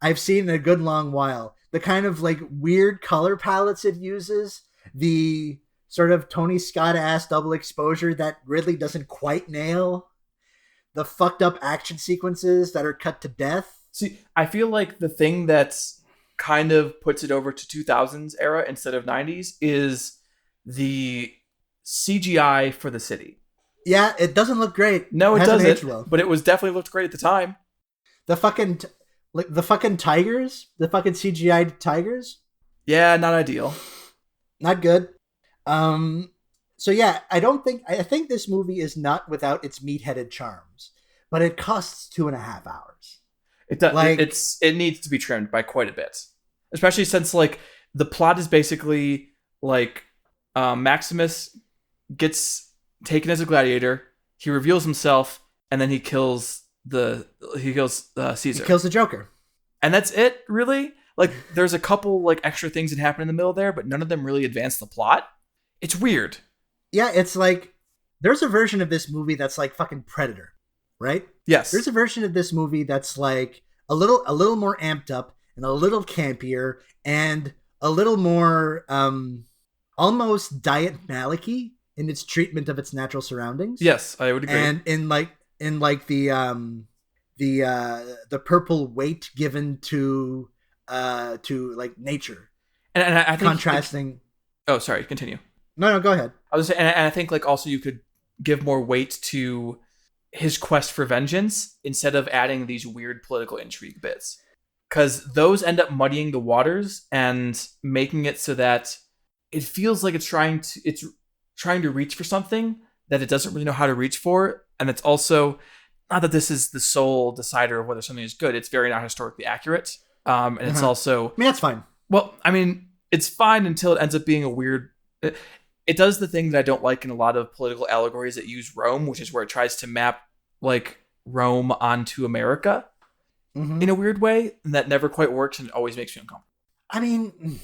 I've seen in a good long while. The kind of like weird color palettes it uses, the sort of Tony Scott ass double exposure that Ridley doesn't quite nail, the fucked up action sequences that are cut to death. See, I feel like the thing that's kind of puts it over to 2000s era instead of 90s is the CGI for the city. Yeah, it doesn't look great. No, it hasn't doesn't. aged well. But it was definitely looked great at the time. The fucking tigers, the fucking CGI tigers. Yeah, not ideal. Not good. So yeah, I think this movie is not without its meat-headed charms, but it costs 2.5 hours. It does. It needs to be trimmed by quite a bit, especially since like the plot is basically like Maximus gets taken as a gladiator. He reveals himself, and then he kills Caesar. He kills the Joker, and that's it. Really, like there's a couple like extra things that happen in the middle there, but none of them really advance the plot. It's weird. Yeah, it's like there's a version of this movie that's like fucking Predator, right? Yes. There's a version of this movie that's like a little more amped up and a little campier and a little more almost Diet Maliki in its treatment of its natural surroundings. Yes, I would agree. And in the purple weight given to like nature, and I think contrasting. Oh, sorry. Continue. No, go ahead. I was saying, and I think like also you could give more weight to his quest for vengeance instead of adding these weird political intrigue bits, because those end up muddying the waters and making it so that it feels like it's trying to reach for something that it doesn't really know how to reach for, and it's also not that this is the sole decider of whether something is good. It's very not historically accurate, and it's also. I mean, that's fine. Well, I mean, it's fine until it ends up being a weird. It does the thing that I don't like in a lot of political allegories that use Rome, which is where it tries to map like Rome onto America in a weird way, and that never quite works, and it always makes me uncomfortable. I mean,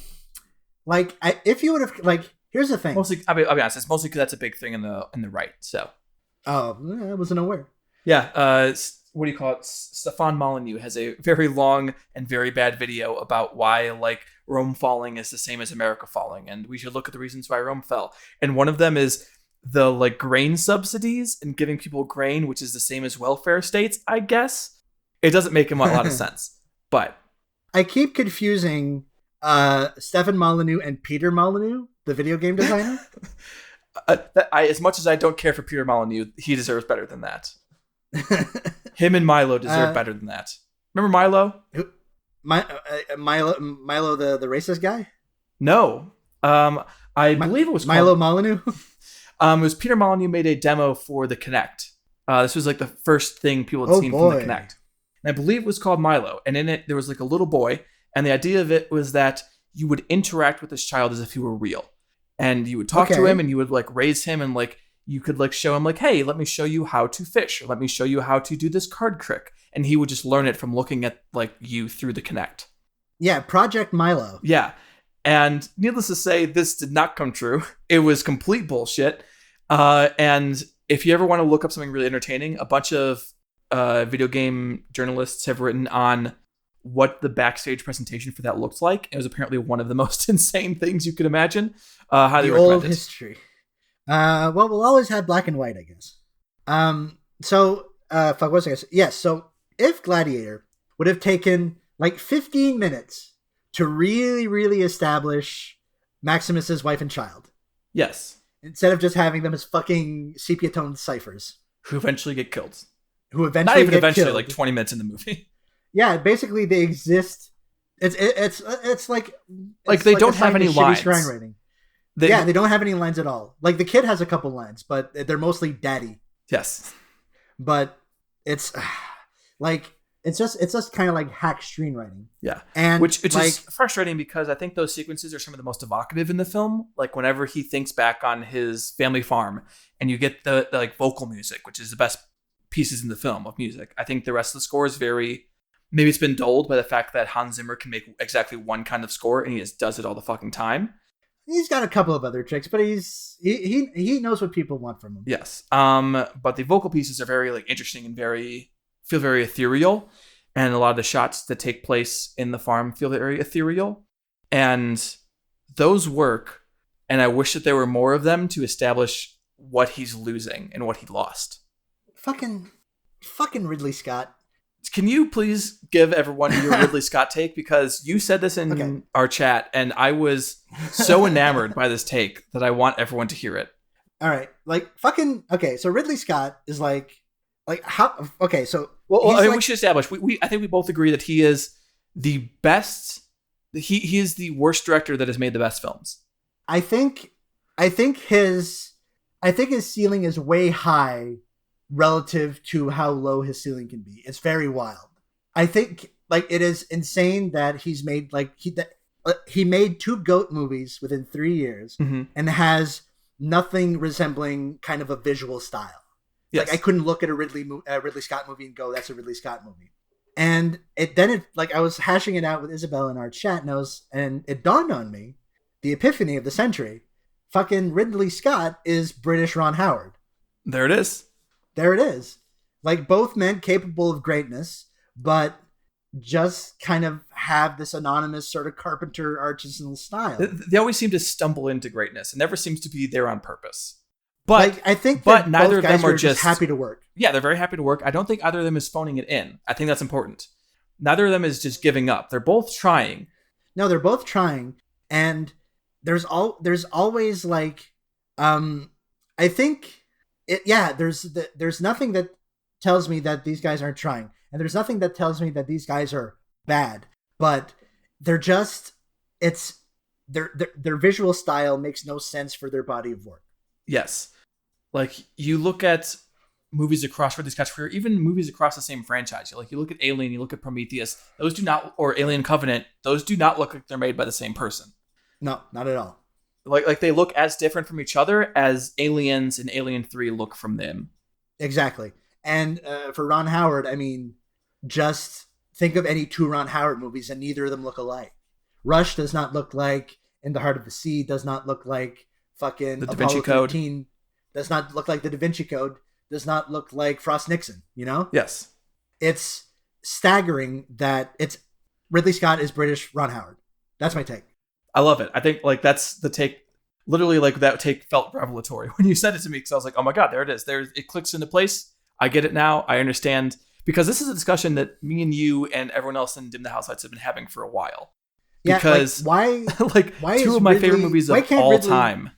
like, if you would have like, here's the thing. Mostly, I'll be honest. It's mostly because that's a big thing in the right. So, I wasn't aware. Yeah. What do you call it? Stefan Molyneux has a very long and very bad video about why like Rome falling is the same as America falling, and we should look at the reasons why Rome fell. And one of them is the like grain subsidies and giving people grain, which is the same as welfare states, I guess. It doesn't make a lot of sense, but I keep confusing Stefan Molyneux and Peter Molyneux, the video game designer. As much as I don't care for Peter Molyneux, he deserves better than that. Him and Milo deserve better than that. Remember Milo? Milo, the racist guy? No. I believe it was Milo Molyneux. It was Peter Molyneux made a demo for the Kinect. This was like the first thing people had seen from the Kinect. And I believe it was called Milo. And in it, there was like a little boy. And the idea of it was that you would interact with this child as if he were real. And you would talk to him and you would like raise him and like you could like show him like, hey, let me show you how to fish. Or let me show you how to do this card trick. And he would just learn it from looking at like you through the Kinect. Yeah, Project Milo. Yeah. And needless to say, this did not come true. It was complete bullshit. And if you ever want to look up something really entertaining, a bunch of video game journalists have written on what the backstage presentation for that looked like. It was apparently one of the most insane things you could imagine. Highly recommend old it. History. Well, we'll always have black and white, I guess. So if I was to guess, yes. So if Gladiator would have taken like 15 minutes to really, really establish Maximus's wife and child, yes, instead of just having them as fucking sepia-toned ciphers who eventually get killed. Not even eventually, like 20 minutes in the movie. Yeah, basically they exist. It's like they don't have any lines. Screenwriting. They don't have any lines at all. Like the kid has a couple lines, but they're mostly daddy. Yes, but it's like it's just kind of like hack screenwriting. Yeah, and which is frustrating because I think those sequences are some of the most evocative in the film. Like whenever he thinks back on his family farm, and you get the like vocal music, which is the best pieces in the film of music. I think the rest of the score is maybe it's been dulled by the fact that Hans Zimmer can make exactly one kind of score and he just does it all the fucking time. He's got a couple of other tricks, but he knows what people want from him. Yes. But the vocal pieces are very like interesting and feel very ethereal. And a lot of the shots that take place in the farm feel very ethereal. And those work. And I wish that there were more of them to establish what he's losing and what he lost. Fucking Ridley Scott. Can you please give everyone your Ridley Scott take? Because you said this in our chat, and I was so enamored by this take that I want everyone to hear it. All right. So Ridley Scott is like how? Okay, so we should establish. I think we both agree that he is the best. He is the worst director that has made the best films. I think his ceiling is way high relative to how low his ceiling can be. It's very wild. I think it is insane that he's made he made 2 GOAT movies within 3 years and has nothing resembling kind of a visual style. Yes. I couldn't look at a Ridley Scott movie and go, that's a Ridley Scott movie. And I was hashing it out with Isabelle in our chat and it dawned on me, the epiphany of the century, fucking Ridley Scott is British Ron Howard. There it is. Both men capable of greatness, but just kind of have this anonymous sort of carpenter artisanal style. They always seem to stumble into greatness. It never seems to be there on purpose. But I think neither of them are just happy to work. Yeah, they're very happy to work. I don't think either of them is phoning it in. I think that's important. Neither of them is just giving up. They're both trying. No, they're both trying, and there's always I think. There's nothing that tells me that these guys aren't trying, and there's nothing that tells me that these guys are bad. But they're just their visual style makes no sense for their body of work. Yes, like you look at movies across Ridley Scott's career, even movies across the same franchise. Like you look at Alien, you look at Prometheus. Those do not, or Alien Covenant. Those do not look like they're made by the same person. No, not at all. Like they look as different from each other as Aliens and Alien 3 look from them. Exactly. And for Ron Howard, I mean, just think of any 2 Ron Howard movies and neither of them look alike. Rush does not look like In the Heart of the Sea, does not look like fucking The Da Vinci Code. 13, does not look like The Da Vinci Code, does not look like Frost Nixon, you know? Yes. It's staggering that Ridley Scott is British Ron Howard. That's my take. I love it. I think that's the take. Literally, that take felt revelatory when you said it to me because I was like, "Oh my god, there it is! It clicks into place. I get it now. I understand." Because this is a discussion that me and you and everyone else in Dim the House Lights have been having for a while. Because why 2 of my favorite movies of all time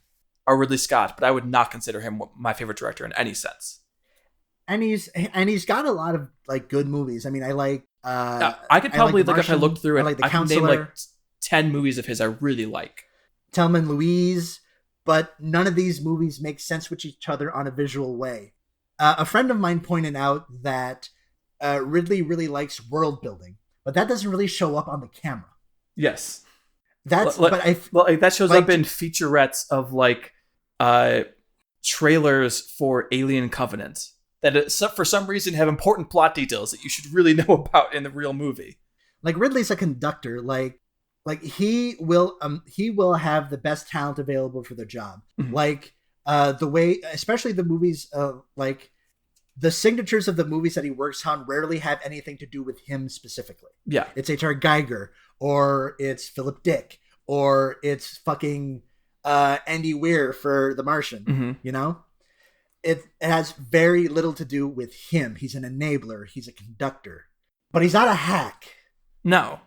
are Ridley Scott, but I would not consider him my favorite director in any sense. And he's got a lot of good movies. I mean, I like. I could probably if I looked through it, I could name 10 movies of his I really like. Thelma and Louise, but none of these movies make sense with each other on a visual way. A friend of mine pointed out that Ridley really likes world building, but that doesn't really show up on the camera. Yes, that shows up in featurettes of trailers for Alien Covenant that for some reason have important plot details that you should really know about in the real movie. Ridley's a conductor. He will have the best talent available for the job. Mm-hmm. The way, especially the movies the signatures of the movies that he works on rarely have anything to do with him specifically. Yeah. It's H.R. Geiger, or it's Philip Dick, or it's fucking Andy Weir for The Martian, you know? It has very little to do with him. He's an enabler. He's a conductor. But he's not a hack. No.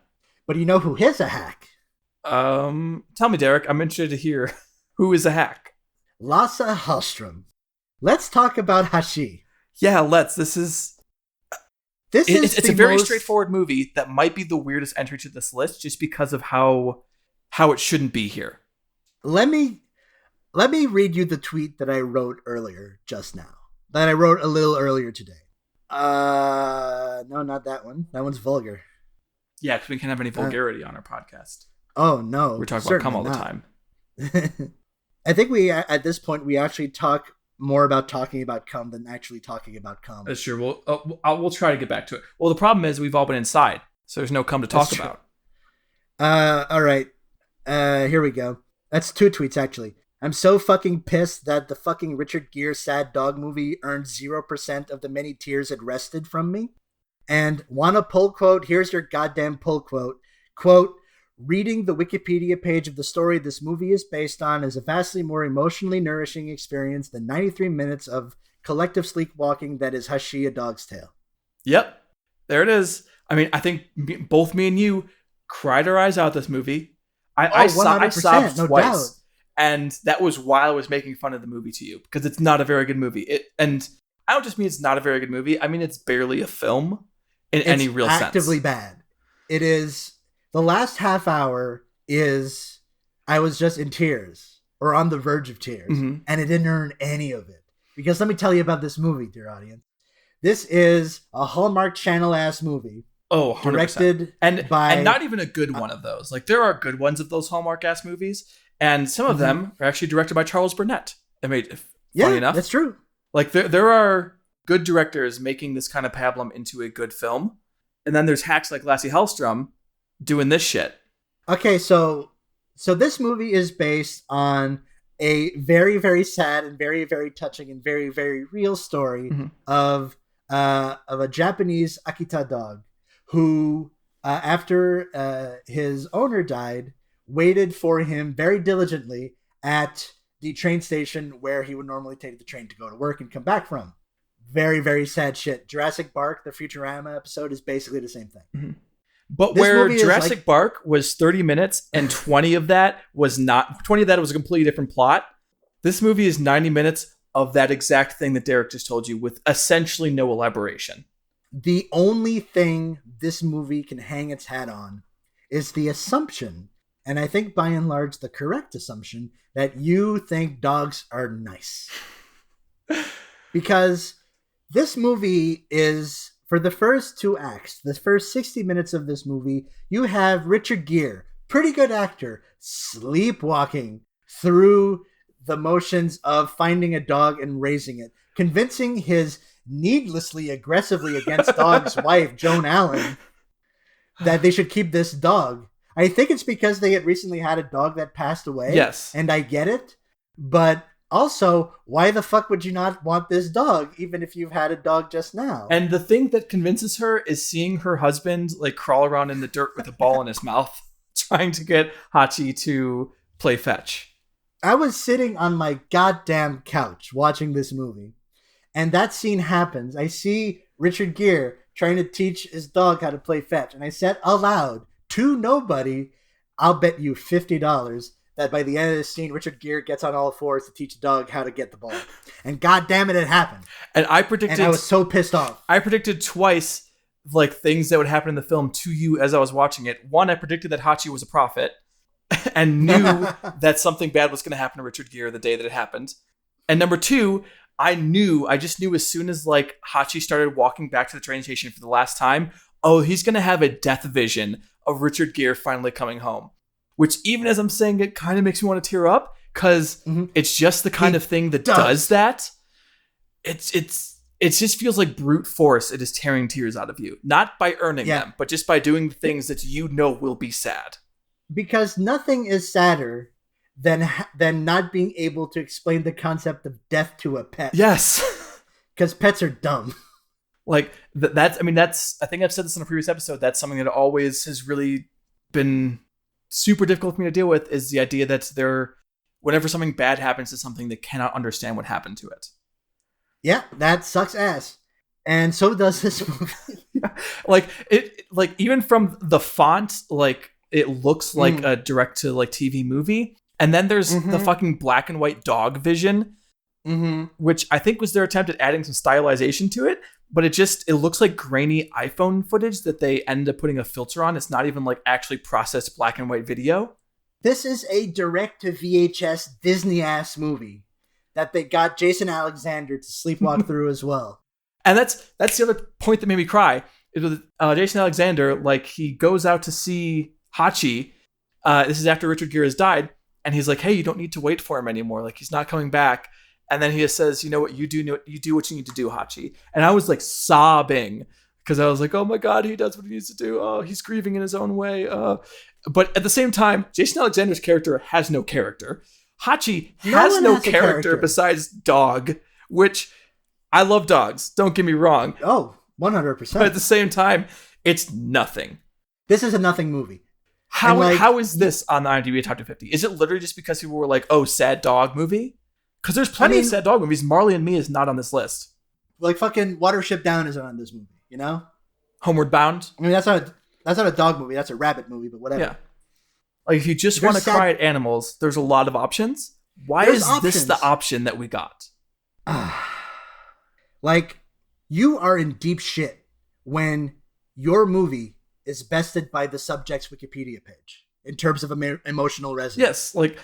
But you know who is a hack? Tell me, Derek. I'm interested to hear who is a hack. Lasse Hallström. Let's talk about Hachi. Yeah, let's. It's a very straightforward movie that might be the weirdest entry to this list just because of how it shouldn't be here. Let me read you the tweet that I wrote earlier just now. That I wrote a little earlier today. No, not that one. That one's vulgar. Yeah, because we can't have any vulgarity on our podcast. Oh, no. We're talking about cum all the time. I think at this point, we actually talk more about talking about cum than actually talking about cum. That's true. We'll try to get back to it. Well, the problem is we've all been inside, so there's no cum to talk about. All right. Here we go. That's 2 tweets, actually. I'm so fucking pissed that the fucking Richard Gere sad dog movie earned 0% of the many tears it wrested from me. And want a pull quote? Here's your goddamn pull quote. Quote, reading the Wikipedia page of the story this movie is based on is a vastly more emotionally nourishing experience than 93 minutes of collective sleepwalking that is Hachi, A Dog's Tale. Yep. There it is. I mean, I think both me and you cried our eyes out this movie. I sobbed no twice. doubt. And that was while I was making fun of the movie to you, because it's not a very good movie. And I don't just mean it's not a very good movie. I mean, it's barely a film in any real sense. It's actively bad. It is. The last half hour is, I was just in tears or on the verge of tears, and it didn't earn any of it. Because let me tell you about this movie, dear audience. This is a Hallmark Channel-ass movie. Oh, 100%. Directed by... And not even a good one of those. Like, there are good ones of those Hallmark-ass movies, and some of them are actually directed by Charles Burnett. Funny enough. That's true. Like, there are good directors making this kind of pablum into a good film, and then there's hacks like Lasse Hallström doing this shit. Okay, so this movie is based on a very, very sad and very, very touching and very, very real story of a Japanese Akita dog who, after his owner died, waited for him very diligently at the train station where he would normally take the train to go to work and come back from. Very, very sad shit. Jurassic Park, the Futurama episode, is basically the same thing. But this where Jurassic Park was 30 minutes and 20 of that was not... 20 of that was a completely different plot. This movie is 90 minutes of that exact thing that Derek just told you with essentially no elaboration. The only thing this movie can hang its hat on is the assumption, and I think by and large the correct assumption, that you think dogs are nice. Because this movie is... For the first 2 acts, the first 60 minutes of this movie, you have Richard Gere, pretty good actor, sleepwalking through the motions of finding a dog and raising it, convincing his needlessly aggressively against dog's wife, Joan Allen, that they should keep this dog. I think it's because they had recently had a dog that passed away. Yes. And I get it. But also, why the fuck would you not want this dog, even if you've had a dog just now? And the thing that convinces her is seeing her husband like crawl around in the dirt with a ball in his mouth, trying to get Hachi to play fetch. I was sitting on my goddamn couch watching this movie, and that scene happens. I see Richard Gere trying to teach his dog how to play fetch, and I said aloud to nobody, I'll bet you $50 that by the end of this scene, Richard Gere gets on all fours to teach the dog how to get the ball. And goddamn it happened. And I was so pissed off. I predicted twice, like, things that would happen in the film to you as I was watching it. One, I predicted that Hachi was a prophet and knew that something bad was going to happen to Richard Gere the day that it happened. And number 2, I just knew as soon as, like, Hachi started walking back to the train station for the last time, he's going to have a death vision of Richard Gere finally coming home. Which, even as I'm saying it, kind of makes me want to tear up, because it's just the kind of thing that does that. It just feels like brute force. It is tearing tears out of you. Not by earning them, but just by doing the things that you know will be sad. Because nothing is sadder than not being able to explain the concept of death to a pet. Yes. because pets are dumb. Like that's I think I've said this in a previous episode. That's something that always has really been super difficult for me to deal with, is the idea that whenever something bad happens to something, they cannot understand what happened to it. Yeah, that sucks ass. And so does this movie. Like even from the font, like it looks like a direct to like TV movie. And then there's the fucking black and white dog vision, which I think was their attempt at adding some stylization to it. But it looks like grainy iPhone footage that they end up putting a filter on. It's not even like actually processed black and white video. This is a direct to VHS Disney ass movie that they got Jason Alexander to sleepwalk through as well. And that's the other point that made me cry. It was Jason Alexander, like he goes out to see Hachi. This is after Richard Gere has died. And he's like, hey, you don't need to wait for him anymore. Like he's not coming back. And then he just says, you know what, you do what you need to do, Hachi. And I was like sobbing because I was like, oh my God, he does what he needs to do. Oh, he's grieving in his own way. But at the same time, Jason Alexander's character has no character. Hachi has no character besides dog, which I love dogs. Don't get me wrong. Oh, 100%. But at the same time, it's nothing. This is a nothing movie. How is this on the IMDb Top 250? Is it literally just because people were like, oh, sad dog movie? Because there's plenty of sad dog movies. Marley and Me is not on this list. Like fucking Watership Down isn't on this movie, you know? Homeward Bound. I mean, that's not a dog movie. That's a rabbit movie, but whatever. Yeah. Like if you just want to cry at animals, there's a lot of options. Why is this the option that we got? Like, you are in deep shit when your movie is bested by the subject's Wikipedia page in terms of emotional resonance. Yes, like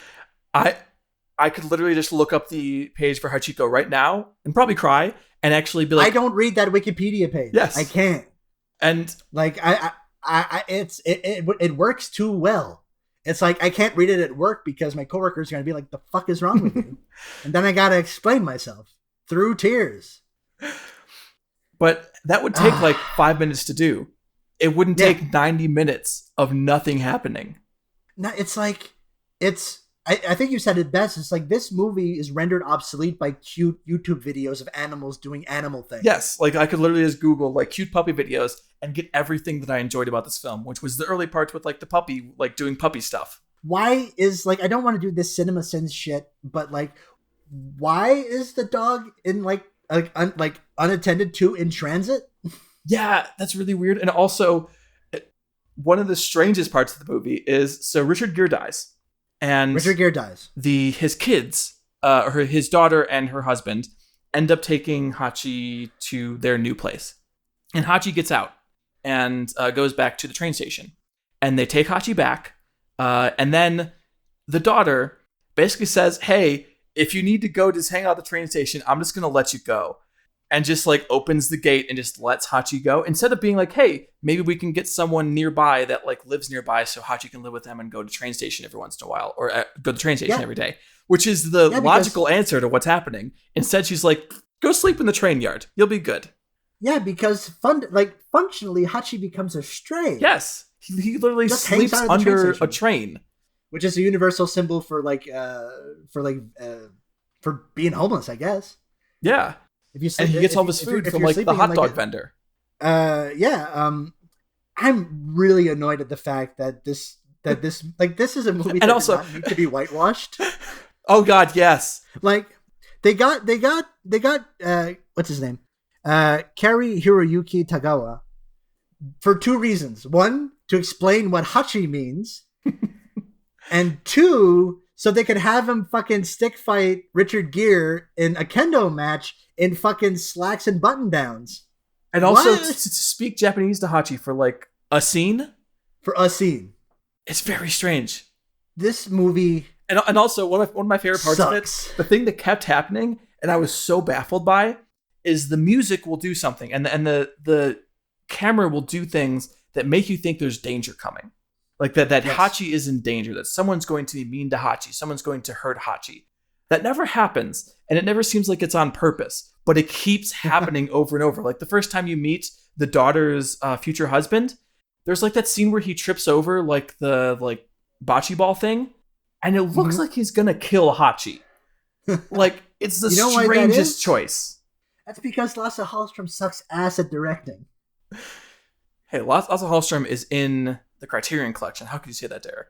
I could literally just look up the page for Hachiko right now and probably cry and actually be like, I don't read that Wikipedia page. Yes, I can't. And like it works too well. It's like I can't read it at work because my coworkers are going to be like, the fuck is wrong with you? And then I got to explain myself through tears. But that would take like 5 minutes to do. It wouldn't take 90 minutes of nothing happening. No, it's like, I think you said it best. It's like this movie is rendered obsolete by cute YouTube videos of animals doing animal things. Yes, like I could literally just Google like cute puppy videos and get everything that I enjoyed about this film, which was the early parts with like the puppy, like doing puppy stuff. Why is like, I don't want to do this cinema sins shit, but like, why is the dog in like unattended to in transit? Yeah, that's really weird. And also, one of the strangest parts of the movie is, so Richard Gere dies. And Richard Gere dies. His kids, his daughter and her husband, end up taking Hachi to their new place. And Hachi gets out and goes back to the train station. And they take Hachi back. And then the daughter basically says, hey, if you need to go just hang out at the train station, I'm just going to let you go. And just like opens the gate and just lets Hachi go. Instead of being like, hey, maybe we can get someone nearby that like lives nearby so Hachi can live with them and go to train station every once in a while, or go to the train station every day, which is the logical answer to what's happening. Instead, she's like, go sleep in the train yard. You'll be good. Yeah, because functionally, Hachi becomes a stray. Yes. He literally just sleeps under a train. Which is a universal symbol for being homeless, I guess. Yeah. If you and he gets all his food from like the hot dog vendor. I'm really annoyed at the fact that this is a movie that does not need to be whitewashed. Oh God, yes. Like they got what's his name? Kari Hiroyuki Tagawa for two reasons. One, to explain what Hachi means. And two, so they could have him fucking stick fight Richard Gere in a kendo match in fucking slacks and button downs. And also to speak Japanese to Hachi for like a scene. For a scene. It's very strange. This movie. And also one of my favorite parts of it, the thing that kept happening and I was so baffled by, is the music will do something and the camera will do things that make you think there's danger coming. Like that yes. Hachi is in danger, that someone's going to be mean to Hachi, someone's going to hurt Hachi. That never happens, and it never seems like it's on purpose, but it keeps happening over and over. Like the first time you meet the daughter's future husband, there's like that scene where he trips over like the like bocce ball thing, and it looks like he's gonna kill Hachi. Like it's the strangest choice. That's because Lasse Hallström sucks ass at directing. Hey, Lasse Hallström is in the Criterion Collection. How could you say that, Derek?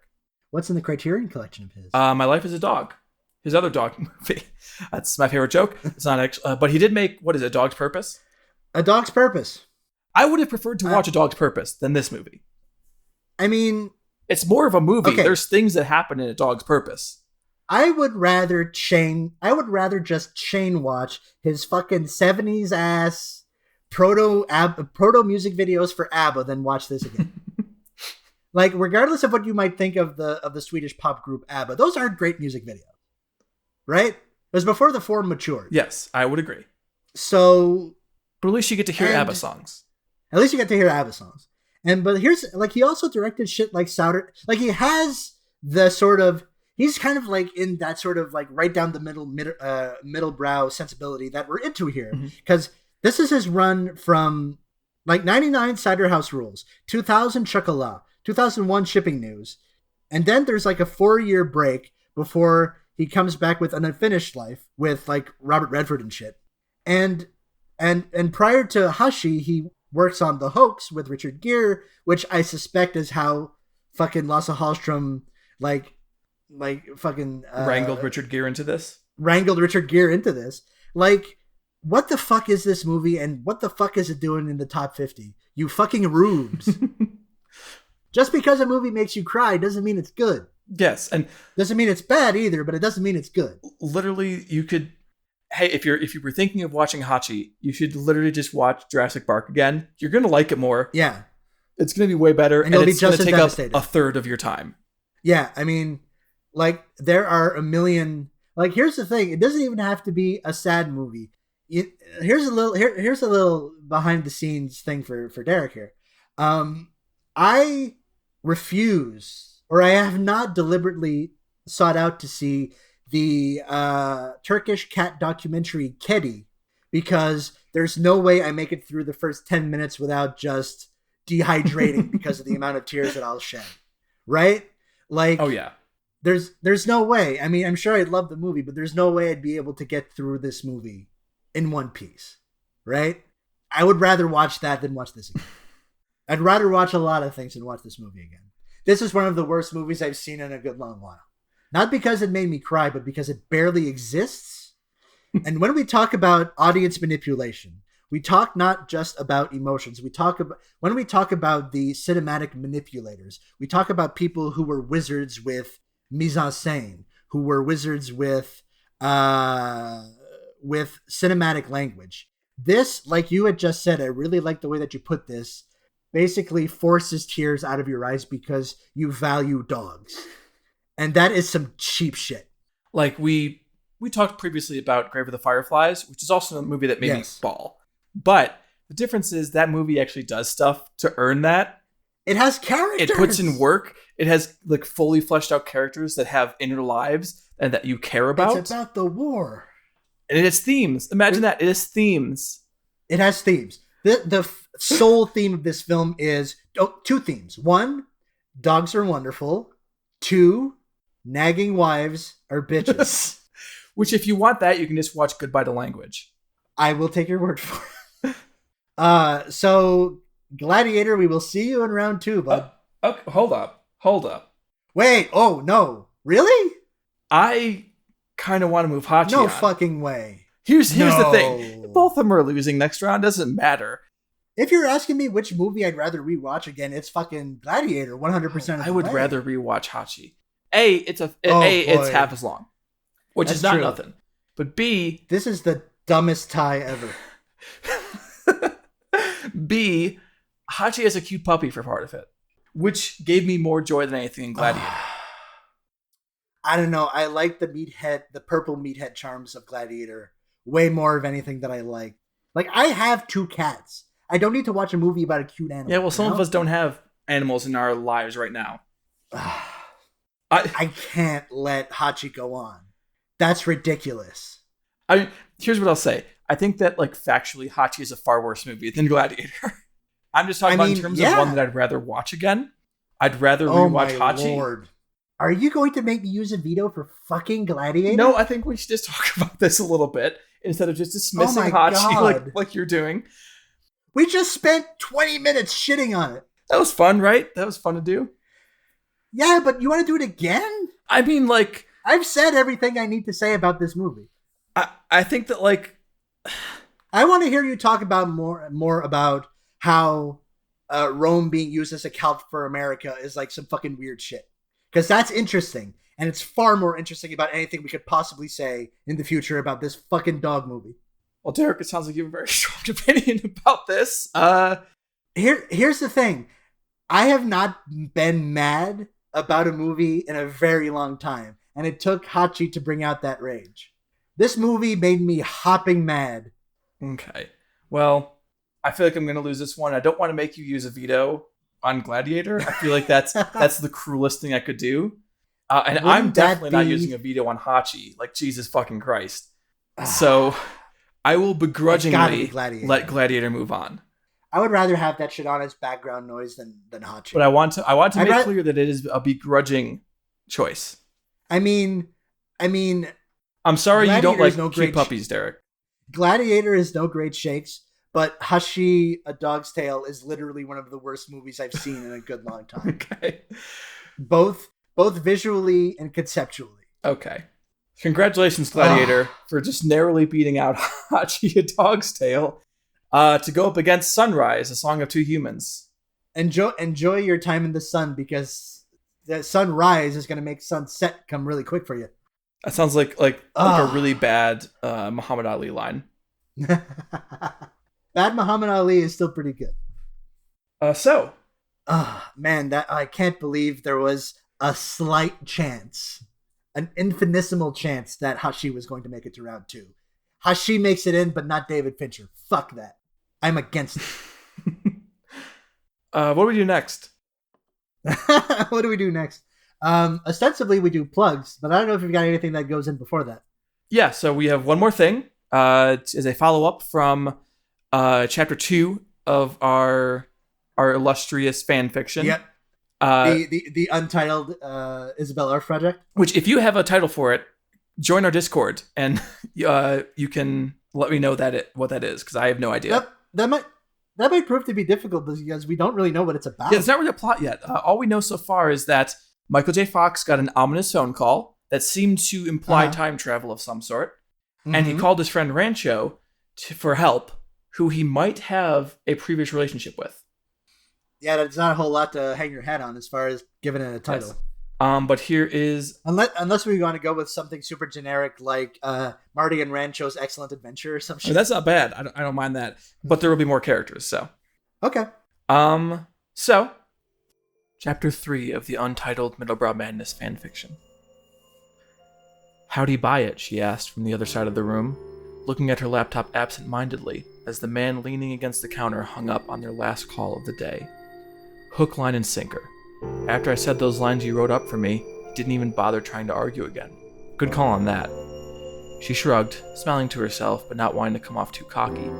What's in the Criterion Collection of his? My Life is a Dog. His other dog movie. That's my favorite joke. It's not actually, but he did make, what is it, A Dog's Purpose? A Dog's Purpose. I would have preferred to watch A Dog's Purpose than this movie. I mean, it's more of a movie. Okay. There's things that happen in A Dog's Purpose. I would rather just chain watch his fucking 70s ass proto music videos for ABBA than watch this again. Like, regardless of what you might think of the Swedish pop group ABBA, those aren't great music videos. Right? It was before the form matured. Yes, I would agree. So, but at least you get to hear ABBA songs. At least you get to hear ABBA songs. But here's, like, he also directed shit like Souter. Like, he has the sort of, he's kind of like in that sort of like right down the middle brow sensibility that we're into here. Because this is his run from like 99 Cider House Rules, 2000 Chocolat, 2001 Shipping News. And then there's like a 4-year break before he comes back with An Unfinished Life with like Robert Redford and shit. And prior to Hachi, he works on The Hoax with Richard Gere, which I suspect is how fucking Lasse Hallström like fucking wrangled Richard Gere into this. Like, what the fuck is this movie, and what the fuck is it doing in the top 50? You fucking rubes. Just because a movie makes you cry doesn't mean it's good. Yes, and doesn't mean it's bad either, but it doesn't mean it's good. Literally, you could. Hey, if you were thinking of watching Hachi, you should literally just watch Jurassic Park again. You're gonna like it more. Yeah, it's gonna be way better, and it's gonna take up a third of your time. Yeah, I mean, like, there are a million. Like, here's the thing: it doesn't even have to be a sad movie. Here's a little behind the scenes thing for Derek here. I refuse, or I have not deliberately sought out to see the Turkish cat documentary Kedi, because there's no way I make it through the first 10 minutes without just dehydrating because of the amount of tears that I'll shed. Right? Like, oh yeah. There's no way. I mean, I'm sure I'd love the movie, but there's no way I'd be able to get through this movie in one piece. Right? I would rather watch that than watch this again. I'd rather watch a lot of things than watch this movie again. This is one of the worst movies I've seen in a good long while. Not because it made me cry, but because it barely exists. And when we talk about audience manipulation, we talk not just about emotions. When we talk about the cinematic manipulators, we talk about people who were wizards with mise en scène, who were wizards with cinematic language. This, like you had just said, I really like the way that you put this, basically forces tears out of your eyes because you value dogs. And that is some cheap shit. Like, we talked previously about Grave of the Fireflies, which is also a movie that made me bawl. But the difference is that movie actually does stuff to earn that. It has characters. It puts in work. It has like fully fleshed out characters that have inner lives and that you care about. It's about the war. And it has themes. Imagine that. It has themes. It has themes. The sole theme of this film is two themes. One, dogs are wonderful. Two, nagging wives are bitches. Which, if you want that, you can just watch Goodbye to Language. I will take your word for it. So, Gladiator, we will see you in round 2, bud. Okay, hold up. Wait, oh, no. Really? I kind of want to move Hachi No on. fucking way. Here's the thing. Both of them are losing next round. Doesn't matter. If you're asking me which movie I'd rather rewatch again, it's fucking Gladiator 100% of the I would way. rather rewatch Hachi. It's half as long, which That's is not true. nothing. But B, this is the dumbest tie ever. B, Hachi has a cute puppy for part of it, which gave me more joy than anything in Gladiator. I don't know. I like the purple meathead charms of Gladiator way more of anything that I like. Like, I have 2 cats. I don't need to watch a movie about a cute animal. Yeah, well, some of us don't have animals in our lives right now. I can't let Hachi go on. That's ridiculous. Here's what I'll say. I think that, like, factually, Hachi is a far worse movie than Gladiator. I'm just talking about in terms of one that I'd rather watch again. I'd rather rewatch Hachi. Lord. Are you going to make me use a veto for fucking Gladiator? No, I think we should just talk about this a little bit. instead of just dismissing my Hachi God. like you're doing. We just spent 20 minutes shitting on it. That was fun, right? That was fun to do. Yeah, but you want to do it again? I mean, like, I've said everything I need to say about this movie. I think that, like, I want to hear you talk about more about how Rome being used as a cult for America is like some fucking weird shit. Because that's interesting. And it's far more interesting about anything we could possibly say in the future about this fucking dog movie. well, Derek, it sounds like you have a very strong opinion about this. Here's the thing. I have not been mad about a movie in a very long time. And it took Hachi to bring out that rage. This movie made me hopping mad. Okay. Well, I feel like I'm going to lose this one. I don't want to make you use a veto on Gladiator. I feel like that's the cruelest thing I could do. And I'm definitely not using a veto on Hachi. Like, Jesus fucking Christ. So I will begrudgingly let Gladiator move on. I would rather have that shit on as background noise than Hachi. But I want to make clear that it is a begrudging choice. I mean, I'm sorry you don't like cute puppies, Derek. Gladiator is no great shakes, but Hachi, A Dog's Tale is literally one of the worst movies I've seen in a good long time. Okay. Both visually and conceptually. Okay. Congratulations, Gladiator, for just narrowly beating out Hachi, A Dog's Tale, to go up against Sunrise, A Song of Two Humans. Enjoy your time in the sun, because the sunrise is going to make sunset come really quick for you. That sounds like a really bad Muhammad Ali line. Bad Muhammad Ali is still pretty good. Man, that I can't believe there was a slight chance, an infinitesimal chance that Hachi was going to make it to round 2. Hachi makes it in, but not David Fincher. Fuck that. I'm against it. What do we do next? What do we do next? Ostensibly we do plugs, but I don't know if you've got anything that goes in before that. Yeah, so we have one more thing. As a follow-up from chapter 2 of our illustrious fan fiction. Yep. The Untitled Isabelle art project. Which, if you have a title for it, join our Discord and you can let me know what that is, because I have no idea. That might prove to be difficult because we don't really know what it's about. Yeah, it's not really a plot yet. All we know so far is that Michael J. Fox got an ominous phone call that seemed to imply time travel of some sort. Mm-hmm. And he called his friend Rancho for help, who he might have a previous relationship with. Yeah, that's not a whole lot to hang your hat on as far as giving it a title. Yes. But here is... Unless we want to go with something super generic like Marty and Rancho's Excellent Adventure or some shit. I mean, that's not bad. I don't mind that. But there will be more characters, so... Okay. So, Chapter 3 of the Untitled Middlebrow Madness fanfiction. How'd he buy it? She asked from the other side of the room, looking at her laptop absent-mindedly as the man leaning against the counter hung up on their last call of the day. Hook, line, and sinker. After I said those lines you wrote up for me, he didn't even bother trying to argue again. Good call on that. She shrugged, smiling to herself but not wanting to come off too cocky.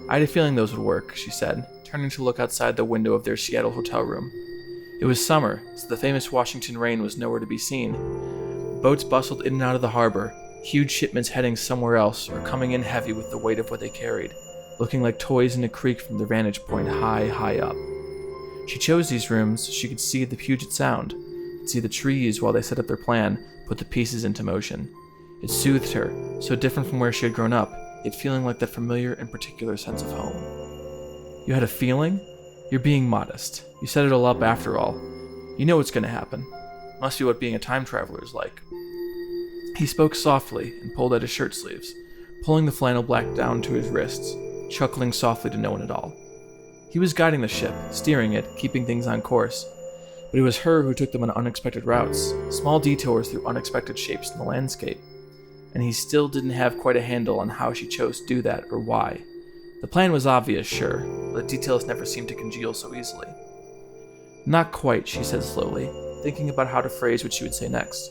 I had a feeling those would work, she said, turning to look outside the window of their Seattle hotel room. It was summer, so the famous Washington rain was nowhere to be seen. Boats bustled in and out of the harbor, huge shipments heading somewhere else or coming in heavy with the weight of what they carried, looking like toys in a creek from their vantage point high up. She chose these rooms so she could see the Puget Sound, could see the trees while they set up their plan, put the pieces into motion. It soothed her, so different from where she had grown up, yet feeling like that familiar and particular sense of home. You had a feeling? You're being modest. You set it all up after all. You know what's going to happen. Must be what being a time traveler is like. He spoke softly and pulled at his shirt sleeves, pulling the flannel black down to his wrists, chuckling softly to no one at all. He was guiding the ship, steering it, keeping things on course, but it was her who took them on unexpected routes, small detours through unexpected shapes in the landscape, and he still didn't have quite a handle on how she chose to do that or why. The plan was obvious, sure, but the details never seemed to congeal so easily. Not quite, she said slowly, thinking about how to phrase what she would say next.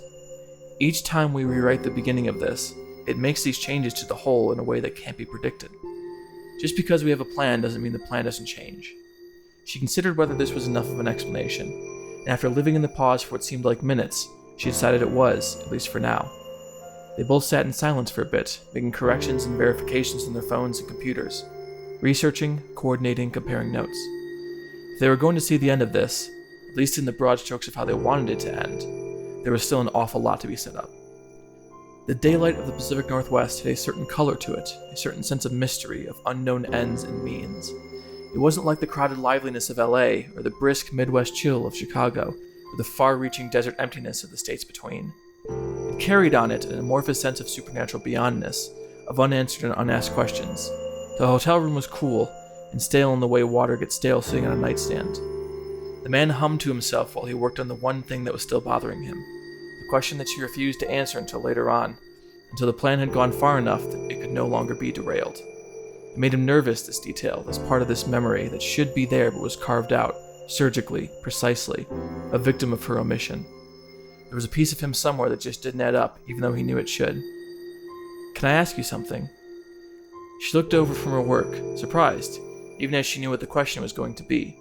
Each time we rewrite the beginning of this, it makes these changes to the whole in a way that can't be predicted. Just because we have a plan doesn't mean the plan doesn't change. She considered whether this was enough of an explanation, and after living in the pause for what seemed like minutes, she decided it was, at least for now. They both sat in silence for a bit, making corrections and verifications on their phones and computers, researching, coordinating, comparing notes. If they were going to see the end of this, at least in the broad strokes of how they wanted it to end, there was still an awful lot to be set up. The daylight of the Pacific Northwest had a certain color to it, a certain sense of mystery, of unknown ends and means. It wasn't like the crowded liveliness of LA, or the brisk Midwest chill of Chicago, or the far-reaching desert emptiness of the states between. It carried on it an amorphous sense of supernatural beyondness, of unanswered and unasked questions. The hotel room was cool, and stale in the way water gets stale sitting on a nightstand. The man hummed to himself while he worked on the one thing that was still bothering him, the question that she refused to answer until later on, until the plan had gone far enough that it could no longer be derailed. It made him nervous, this detail, this part of this memory that should be there but was carved out, surgically, precisely, a victim of her omission. There was a piece of him somewhere that just didn't add up, even though he knew it should. "Can I ask you something?" She looked over from her work, surprised, even as she knew what the question was going to be.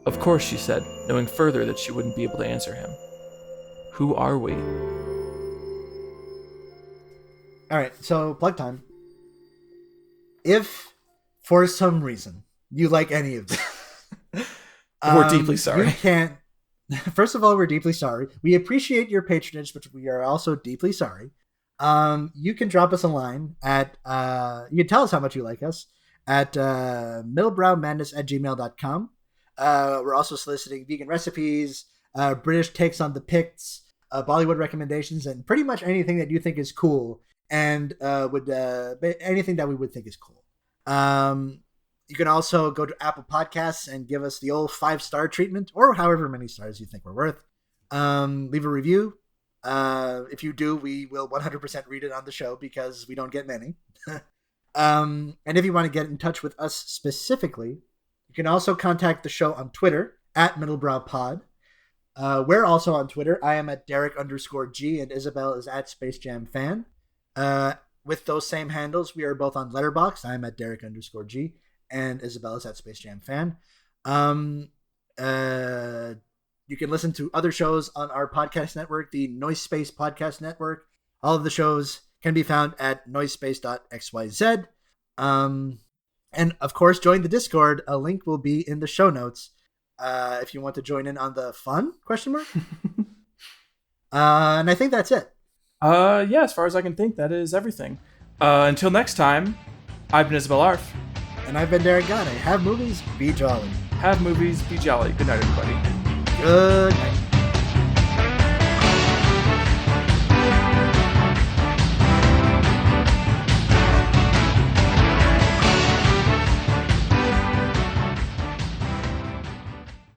"Of course," she said, knowing further that she wouldn't be able to answer him. "Who are we?" Alright, so plug time. If, for some reason, you like any of this... We're deeply sorry. You can't... First of all, we're deeply sorry. We appreciate your patronage, but we are also deeply sorry. You can drop us a line at... you can tell us how much you like us at middlebrowmadness@gmail.com. We're also soliciting vegan recipes, British takes on the Picts, Bollywood recommendations, and pretty much anything that you think is cool, and anything that we would think is cool. You can also go to Apple Podcasts and give us the old 5-star treatment, or however many stars you think we're worth. Leave a review. If you do, we will 100% read it on the show because we don't get many. And if you want to get in touch with us specifically, you can also contact the show on Twitter at middlebrowpod. We're also on Twitter. I am at Derek_G and Isabelle is at SpaceJamFan. With those same handles, we are both on Letterboxd. I'm at Derek_G and Isabelle is at SpaceJamFan. You can listen to other shows on our podcast network, the Noise Space Podcast Network. All of the shows can be found at noisespace.xyz. And of course, join the Discord. A link will be in the show notes if you want to join in on the fun, ? And I think that's it. Yeah, as far as I can think, that is everything. Until next time, I've been Isabelle Arf. And I've been Derek Gane. Have movies, be jolly. Have movies, be jolly. Good night, everybody. Good night.